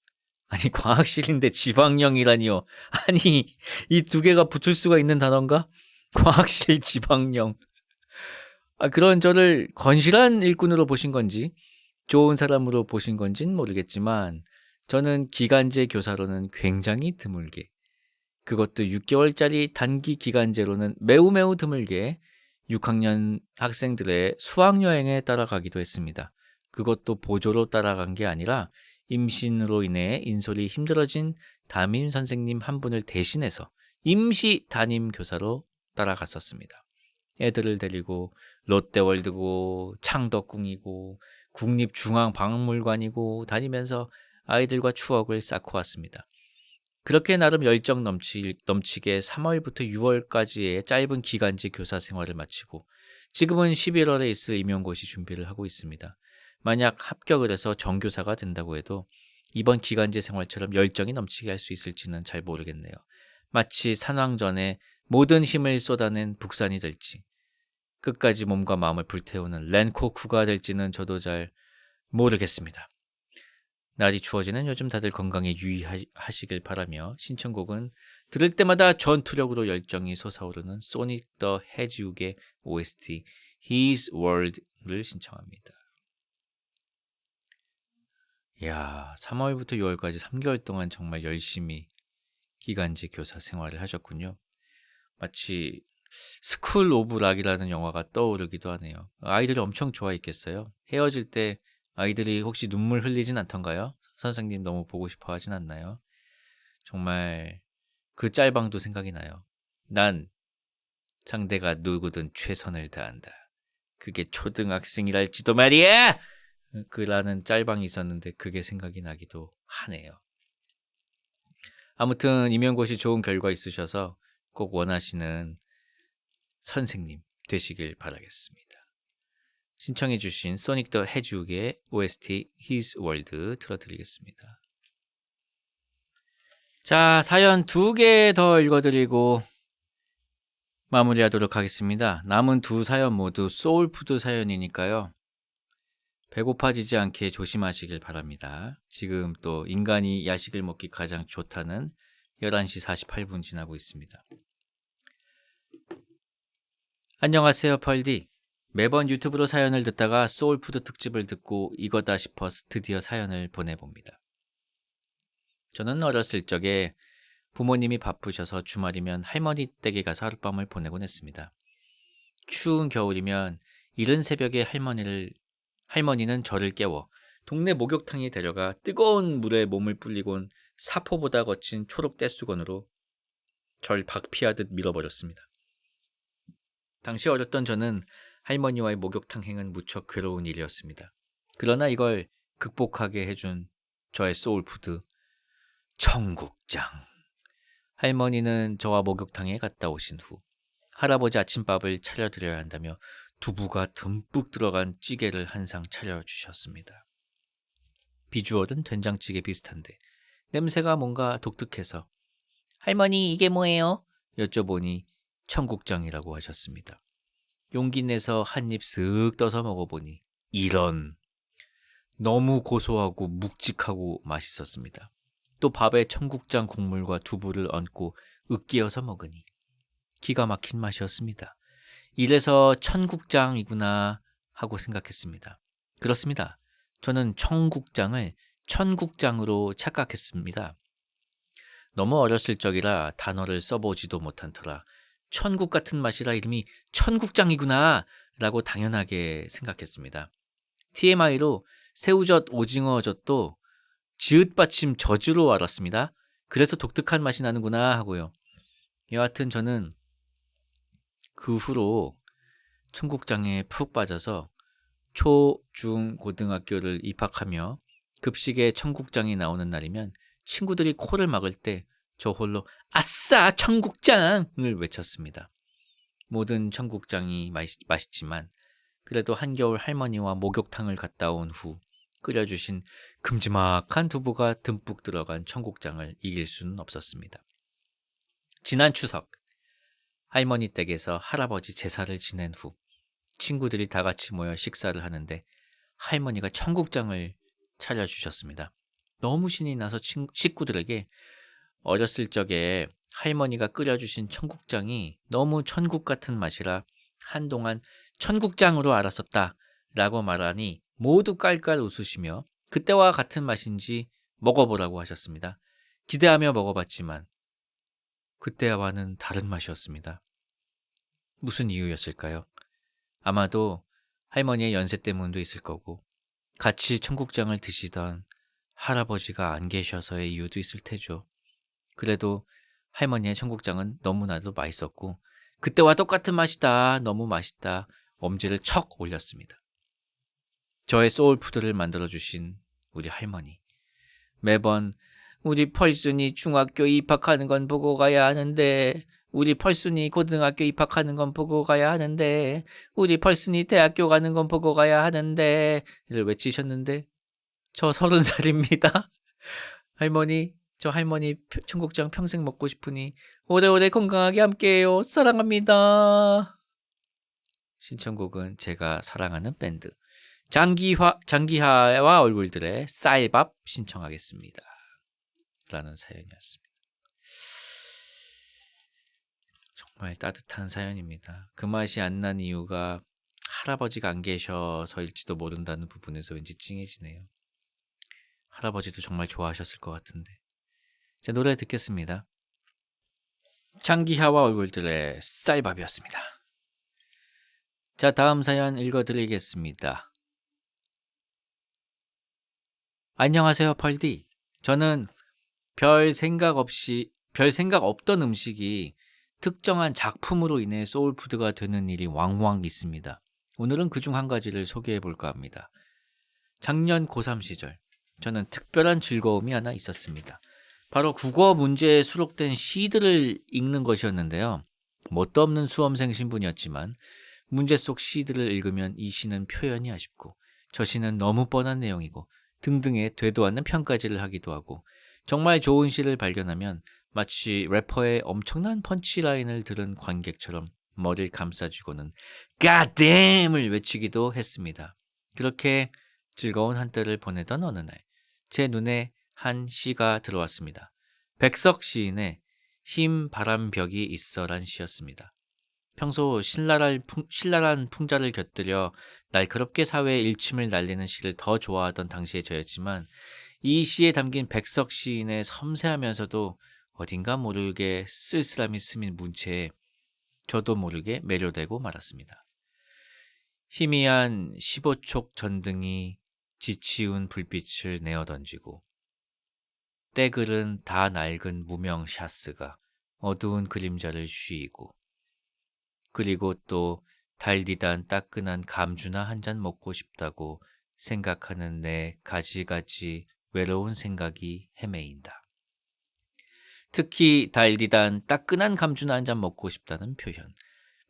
아니 과학실인데 지방령이라니요. 아니 이 2개가 붙을 수가 있는 단어인가? 과학실 지방령. 그런 저를 건실한 일꾼으로 보신 건지 좋은 사람으로 보신 건진 모르겠지만 저는 기간제 교사로는 굉장히 드물게 그것도 6개월짜리 단기 기간제로는 매우 드물게 6학년 학생들의 수학여행에 따라가기도 했습니다. 그것도 보조로 따라간 게 아니라 임신으로 인해 인솔이 힘들어진 담임 선생님 한 분을 대신해서 임시 담임 교사로 따라갔었습니다. 애들을 데리고 롯데월드고 창덕궁이고 국립중앙박물관이고 다니면서 아이들과 추억을 쌓고 왔습니다. 그렇게 나름 열정 넘치게 3월부터 6월까지의 짧은 기간제 교사 생활을 마치고 지금은 11월에 있을 임용고시 준비를 하고 있습니다. 만약 합격을 해서 정교사가 된다고 해도 이번 기간제 생활처럼 열정이 넘치게 할 수 있을지는 잘 모르겠네요. 마치 산왕전에 모든 힘을 쏟아낸 북산이 될지 끝까지 몸과 마음을 불태우는 렌코쿠가 될지는 저도 잘 모르겠습니다. 날이 추워지는 요즘 다들 건강에 유의하시길 바라며 신청곡은 들을 때마다 전투력으로 열정이 솟아오르는 소닉 더 해지욱의 OST His World를 신청합니다. 이야, 3월부터 6월까지 3개월 동안 정말 열심히 기간제 교사 생활을 하셨군요. 마치 스쿨 오브 락이라는 영화가 떠오르기도 하네요. 아이들이 엄청 좋아했겠어요. 헤어질 때 아이들이 혹시 눈물 흘리진 않던가요? 선생님 너무 보고 싶어 하진 않나요? 정말 그 짤방도 생각이 나요. 난 상대가 누구든 최선을 다한다. 그게 초등학생이랄지도 말이야! 그라는 짤방이 있었는데 그게 생각이 나기도 하네요. 아무튼 임용고시 좋은 결과 있으셔서 꼭 원하시는 선생님 되시길 바라겠습니다. 신청해 주신 소닉 더 해지욱의 OST His World 틀어드리겠습니다. 자, 사연 2개 더 읽어드리고 마무리하도록 하겠습니다. 남은 2사연 모두 소울푸드 사연이니까요. 배고파지지 않게 조심하시길 바랍니다. 지금 또 인간이 야식을 먹기 가장 좋다는 11시 48분 지나고 있습니다. 안녕하세요, 펄디. 매번 유튜브로 사연을 듣다가 소울푸드 특집을 듣고 이거다 싶어서 드디어 사연을 보내봅니다. 저는 어렸을 적에 부모님이 바쁘셔서 주말이면 할머니 댁에 가서 하룻밤을 보내곤 했습니다. 추운 겨울이면 이른 새벽에 할머니는 저를 깨워 동네 목욕탕에 데려가 뜨거운 물에 몸을 불리곤 사포보다 거친 초록 떼수건으로 절 박피하듯 밀어버렸습니다. 당시 어렸던 저는 할머니와의 목욕탕행은 무척 괴로운 일이었습니다. 그러나 이걸 극복하게 해준 저의 소울푸드, 청국장. 할머니는 저와 목욕탕에 갔다 오신 후 할아버지 아침밥을 차려드려야 한다며 두부가 듬뿍 들어간 찌개를 한 상 차려주셨습니다. 비주얼은 된장찌개 비슷한데 냄새가 뭔가 독특해서 할머니 이게 뭐예요? 여쭤보니 청국장이라고 하셨습니다. 용기 내서 한 입 쓱 떠서 먹어보니 이런 너무 고소하고 묵직하고 맛있었습니다. 또 밥에 청국장 국물과 두부를 얹고 으깨어서 먹으니 기가 막힌 맛이었습니다. 이래서 청국장이구나 하고 생각했습니다. 그렇습니다. 저는 청국장을 천국장으로 착각했습니다. 너무 어렸을 적이라 단어를 써보지도 못한 터라 천국 같은 맛이라 이름이 청국장이구나 라고 당연하게 생각했습니다. TMI로 새우젓, 오징어젓도 지읒 받침 젖으로 알았습니다. 그래서 독특한 맛이 나는구나 하고요. 여하튼 저는 그 후로 청국장에 푹 빠져서 초, 중, 고등학교를 입학하며 급식에 청국장이 나오는 날이면 친구들이 코를 막을 때 저 홀로 아싸 청국장을 외쳤습니다. 모든 청국장이 맛있지만 그래도 한겨울 할머니와 목욕탕을 갔다 온 후 끓여주신 큼지막한 두부가 듬뿍 들어간 청국장을 이길 수는 없었습니다. 지난 추석 할머니 댁에서 할아버지 제사를 지낸 후 친구들이 다 같이 모여 식사를 하는데 할머니가 청국장을 차려주셨습니다. 너무 신이 나서 식구들에게 어렸을 적에 할머니가 끓여주신 청국장이 너무 천국 같은 맛이라 한동안 청국장으로 알았었다 라고 말하니 모두 깔깔 웃으시며 그때와 같은 맛인지 먹어보라고 하셨습니다. 기대하며 먹어봤지만 그때와는 다른 맛이었습니다. 무슨 이유였을까요? 아마도 할머니의 연세 때문도 있을 거고 같이 청국장을 드시던 할아버지가 안 계셔서의 이유도 있을 테죠. 그래도 할머니의 청국장은 너무나도 맛있었고 그때와 똑같은 맛이다. 너무 맛있다. 엄지를 척 올렸습니다. 저의 소울푸드를 만들어주신 우리 할머니. 매번 우리 펄순이 중학교 입학하는 건 보고 가야 하는데 우리 펄순이 고등학교 입학하는 건 보고 가야 하는데 우리 펄순이 대학교 가는 건 보고 가야 하는데 를 외치셨는데 저 30살입니다. 할머니, 저 할머니 청국장 평생 먹고 싶으니 오래오래 건강하게 함께해요. 사랑합니다. 신청곡은 제가 사랑하는 밴드 장기하와 얼굴들의 쌀밥 신청하겠습니다. 라는 사연이었습니다. 정말 따뜻한 사연입니다. 그 맛이 안 난 이유가 할아버지가 안 계셔서일지도 모른다는 부분에서 왠지 찡해지네요. 할아버지도 정말 좋아하셨을 것 같은데. 자, 노래 듣겠습니다. 장기하와 얼굴들의 쌀밥이었습니다. 자, 다음 사연 읽어드리겠습니다. 안녕하세요, 펄디. 저는 별 생각 없던 음식이 특정한 작품으로 인해 소울푸드가 되는 일이 왕왕 있습니다. 오늘은 그중 한 가지를 소개해 볼까 합니다. 작년 고3 시절, 저는 특별한 즐거움이 하나 있었습니다. 바로 국어 문제에 수록된 시들을 읽는 것이었는데요. 뭣도 없는 수험생 신분이었지만 문제 속 시들을 읽으면 이 시는 표현이 아쉽고 저 시는 너무 뻔한 내용이고 등등의 되도 않는 평가질을 하기도 하고 정말 좋은 시를 발견하면 마치 래퍼의 엄청난 펀치라인을 들은 관객처럼 머리를 감싸주고는 God damn을 외치기도 했습니다. 그렇게 즐거운 한때를 보내던 어느 날 제 눈에 한 시가 들어왔습니다. 백석 시인의 흰 바람벽이 있어란 시였습니다. 평소 신랄한 풍자를 곁들여 날카롭게 사회의 일침을 날리는 시를 더 좋아하던 당시의 저였지만 이 시에 담긴 백석 시인의 섬세하면서도 어딘가 모르게 쓸쓸함이 스민 문체에 저도 모르게 매료되고 말았습니다. 희미한 15촉 전등이 지치운 불빛을 내어던지고 때글은 다 낡은 무명 샤스가 어두운 그림자를 쉬이고 그리고 또 달디단 따끈한 감주나 한 잔 먹고 싶다고 생각하는 내 가지가지 외로운 생각이 헤매인다. 특히 달디단 따끈한 감주나 한 잔 먹고 싶다는 표현.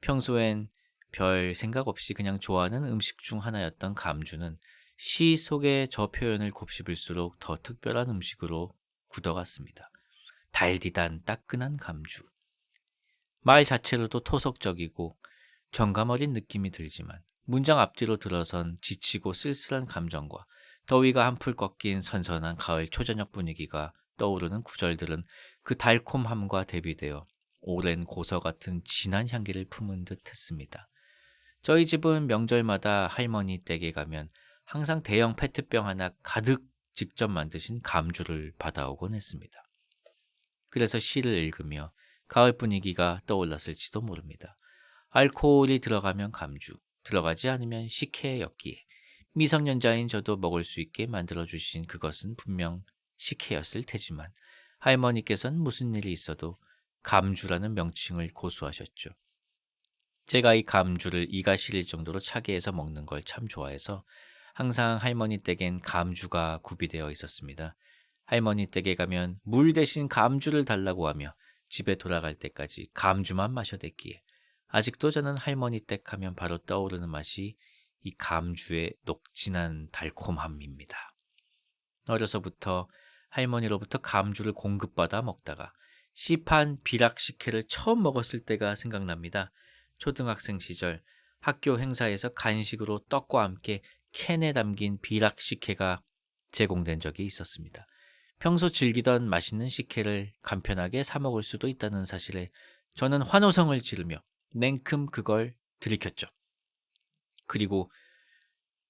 평소엔 별 생각 없이 그냥 좋아하는 음식 중 하나였던 감주는 시 속의 저 표현을 곱씹을수록 더 특별한 음식으로 굳어갔습니다. 달디단 따끈한 감주. 말 자체로도 토속적이고 정감 어린 느낌이 들지만 문장 앞뒤로 들어선 지치고 쓸쓸한 감정과 더위가 한풀 꺾인 선선한 가을 초저녁 분위기가 떠오르는 구절들은 그 달콤함과 대비되어 오랜 고서 같은 진한 향기를 품은 듯 했습니다. 저희 집은 명절마다 할머니 댁에 가면 항상 대형 페트병 하나 가득 직접 만드신 감주를 받아오곤 했습니다. 그래서 시를 읽으며 가을 분위기가 떠올랐을지도 모릅니다. 알코올이 들어가면 감주, 들어가지 않으면 식혜였기에 미성년자인 저도 먹을 수 있게 만들어주신 그것은 분명 식혜였을 테지만 할머니께서는 무슨 일이 있어도 감주라는 명칭을 고수하셨죠. 제가 이 감주를 이가 시릴 정도로 차게 해서 먹는 걸 참 좋아해서 항상 할머니 댁엔 감주가 구비되어 있었습니다. 할머니 댁에 가면 물 대신 감주를 달라고 하며 집에 돌아갈 때까지 감주만 마셔댔기에 아직도 저는 할머니 댁 하면 바로 떠오르는 맛이 이 감주의 녹진한 달콤함입니다. 어려서부터 할머니로부터 감주를 공급받아 먹다가 시판 비락식혜를 처음 먹었을 때가 생각납니다. 초등학생 시절 학교 행사에서 간식으로 떡과 함께 캔에 담긴 비락식혜가 제공된 적이 있었습니다. 평소 즐기던 맛있는 식혜를 간편하게 사 먹을 수도 있다는 사실에 저는 환호성을 지르며 냉큼 그걸 들이켰죠. 그리고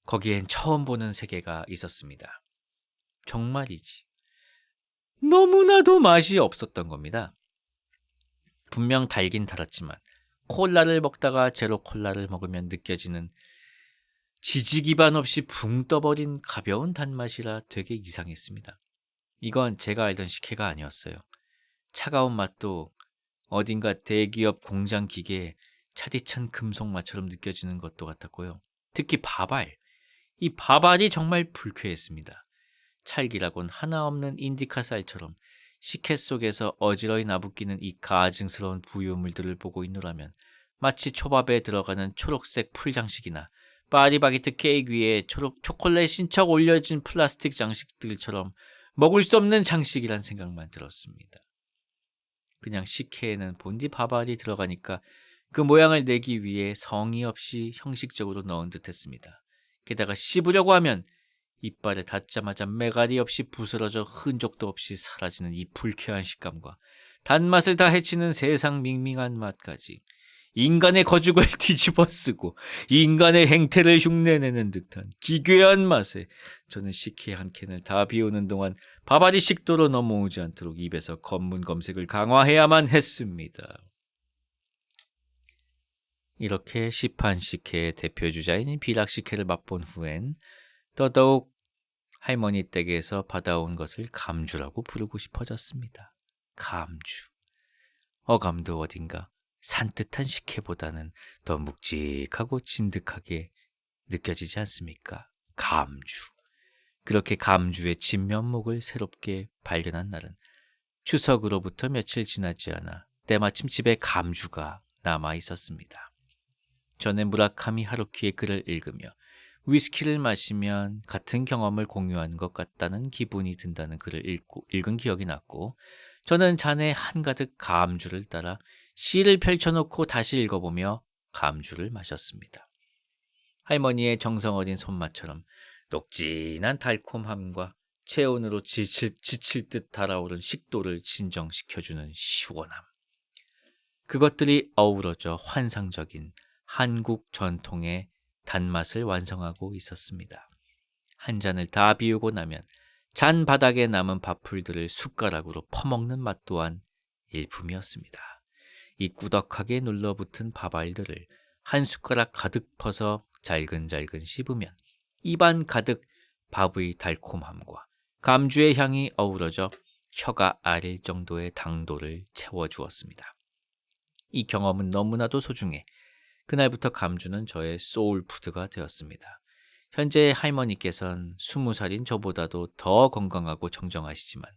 거기엔 처음 보는 세계가 있었습니다. 정말이지. 너무나도 맛이 없었던 겁니다. 분명 달긴 달았지만 콜라를 먹다가 제로 콜라를 먹으면 느껴지는 지지 기반 없이 붕 떠버린 가벼운 단맛이라 되게 이상했습니다. 이건 제가 알던 식혜가 아니었어요. 차가운 맛도 어딘가 대기업 공장 기계에 차디찬 금속맛처럼 느껴지는 것도 같았고요. 특히 밥알, 이 밥알이 정말 불쾌했습니다. 찰기라곤 하나 없는 인디카 쌀처럼 식혜 속에서 어지러이 나부끼는 이 가증스러운 부유물들을 보고 있노라면 마치 초밥에 들어가는 초록색 풀장식이나 파리바게트 케이크 위에 초콜릿 신척 올려진 플라스틱 장식들처럼 먹을 수 없는 장식이란 생각만 들었습니다. 그냥 식혜에는 본디 밥알이 들어가니까 그 모양을 내기 위해 성의 없이 형식적으로 넣은 듯했습니다. 게다가 씹으려고 하면 이빨에 닿자마자 매가리 없이 부스러져 흔적도 없이 사라지는 이 불쾌한 식감과 단맛을 다 해치는 세상 밍밍한 맛까지 인간의 거죽을 뒤집어쓰고 인간의 행태를 흉내내는 듯한 기괴한 맛에 저는 식혜 한 캔을 다 비우는 동안 밥알이 식도로 넘어오지 않도록 입에서 검문 검색을 강화해야만 했습니다. 이렇게 시판 식혜의 대표주자인 비락 식혜를 맛본 후엔 더더욱 할머니 댁에서 받아온 것을 감주라고 부르고 싶어졌습니다. 감주. 어감도 어딘가 산뜻한 식혜보다는 더 묵직하고 진득하게 느껴지지 않습니까? 감주. 그렇게 감주의 진면목을 새롭게 발견한 날은 추석으로부터 며칠 지나지 않아 때마침 집에 감주가 남아 있었습니다. 전에 무라카미 하루키의 글을 읽으며 위스키를 마시면 같은 경험을 공유한 것 같다는 기분이 든다는 글을 읽은 기억이 났고 저는 잔에 한가득 감주를 따라 시를 펼쳐놓고 다시 읽어보며 감주를 마셨습니다. 할머니의 정성어린 손맛처럼 녹진한 달콤함과 체온으로 지칠 듯 달아오른 식도를 진정시켜주는 시원함. 그것들이 어우러져 환상적인 한국 전통의 단맛을 완성하고 있었습니다. 한 잔을 다 비우고 나면 잔 바닥에 남은 밥풀들을 숟가락으로 퍼먹는 맛 또한 일품이었습니다. 이 꾸덕하게 눌러붙은 밥알들을 한 숟가락 가득 퍼서 잘근잘근 씹으면 입안 가득 밥의 달콤함과 감주의 향이 어우러져 혀가 아릴 정도의 당도를 채워주었습니다. 이 경험은 너무나도 소중해 그날부터 감주는 저의 소울푸드가 되었습니다. 현재 할머니께서는 20살인 저보다도 더 건강하고 정정하시지만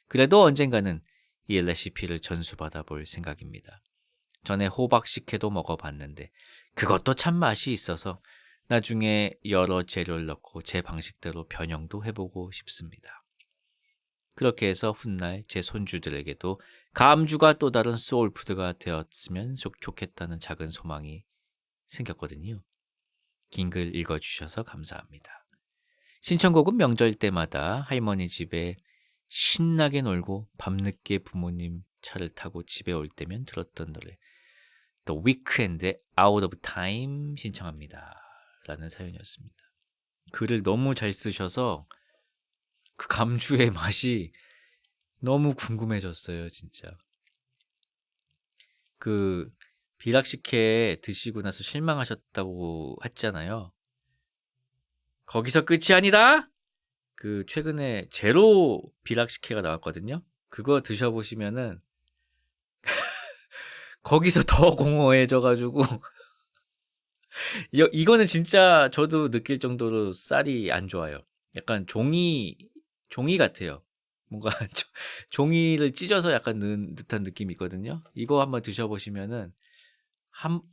그래도 언젠가는 이 레시피를 전수받아 볼 생각입니다. 전에 호박 식혜도 먹어봤는데 그것도 참 맛이 있어서 나중에 여러 재료를 넣고 제 방식대로 변형도 해보고 싶습니다. 그렇게 해서 훗날 제 손주들에게도 감주가 또 다른 소울푸드가 되었으면 좋겠다는 작은 소망이 생겼거든요. 긴 글 읽어주셔서 감사합니다. 신청곡은 명절 때마다 할머니 집에 신나게 놀고 밤늦게 부모님 차를 타고 집에 올 때면 들었던 노래 The Weeknd의 Out of Time 신청합니다. 라는 사연이었습니다. 글을 너무 잘 쓰셔서 그 감주의 맛이 너무 궁금해졌어요. 진짜. 그 비락식혜 드시고 나서 실망하셨다고 했잖아요. 거기서 끝이 아니다. 그 최근에 제로 비락식혜가 나왔거든요. 그거 드셔보시면은 거기서 더 공허해져가지고 이거는 진짜 저도 느낄 정도로 쌀이 안 좋아요. 약간 종이 같아요. 뭔가 종이를 찢어서 약간 넣은 듯한 느낌이 있거든요. 이거 한번 드셔보시면은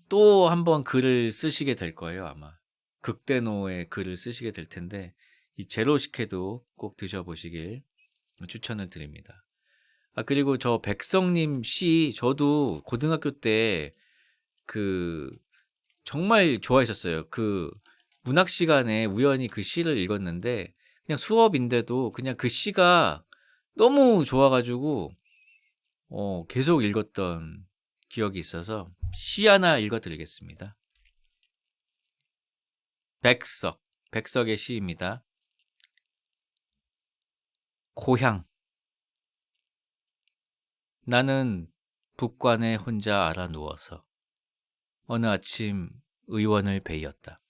또 한 번 글을 쓰시게 될 거예요, 아마. 극대노의 글을 쓰시게 될 텐데 이 제로 식혜도 꼭 드셔보시길 추천을 드립니다. 그리고 저 백성님 시 저도 고등학교 때 그 정말 좋아했었어요. 그 문학 시간에 우연히 그 시를 읽었는데 그냥 수업인데도 그냥 그 시가 너무 좋아가지고 계속 읽었던 기억이 있어서 시 하나 읽어드리겠습니다. 백석의 시입니다. 고향. 나는 북관에 혼자 알아 누워서 어느 아침 의원을 베이었다.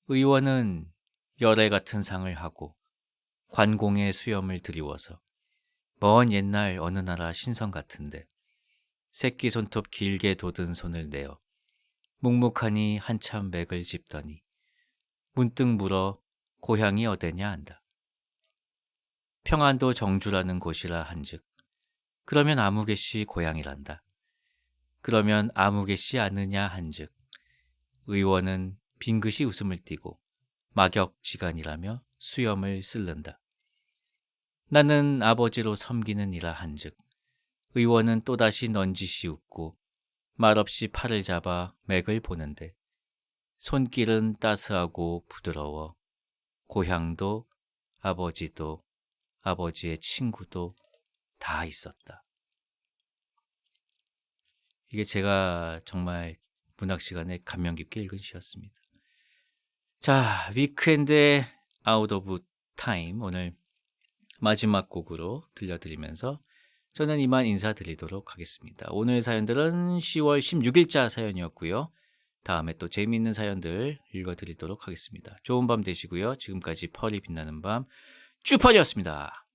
의원은 열애 같은 상을 하고 관공의 수염을 드리워서 먼 옛날 어느 나라 신성 같은데 새끼 손톱 길게 돋은 손을 내어 묵묵하니 한참 맥을 짚더니 문득 물어 고향이 어디냐 한다. 평안도 정주라는 곳이라 한즉 그러면 아무개씨 고향이란다. 그러면 아무개씨 아느냐 한즉 의원은 빙긋이 웃음을 띠고 막역지간이라며 수염을 쓸른다. 나는 아버지로 섬기는 이라 한즉 의원은 또다시 넌지시 웃고 말없이 팔을 잡아 맥을 보는데 손길은 따스하고 부드러워 고향도 아버지도 아버지의 친구도 다 있었다. 이게 제가 정말 문학 시간에 감명 깊게 읽은 시였습니다. 자, 위크엔드의 아웃 오브 타임 오늘 마지막 곡으로 들려드리면서 저는 이만 인사드리도록 하겠습니다. 오늘 사연들은 10월 16일자 사연이었고요. 다음에 또 재미있는 사연들 읽어드리도록 하겠습니다. 좋은 밤 되시고요. 지금까지 펄이 빛나는 밤 쭈펄이었습니다.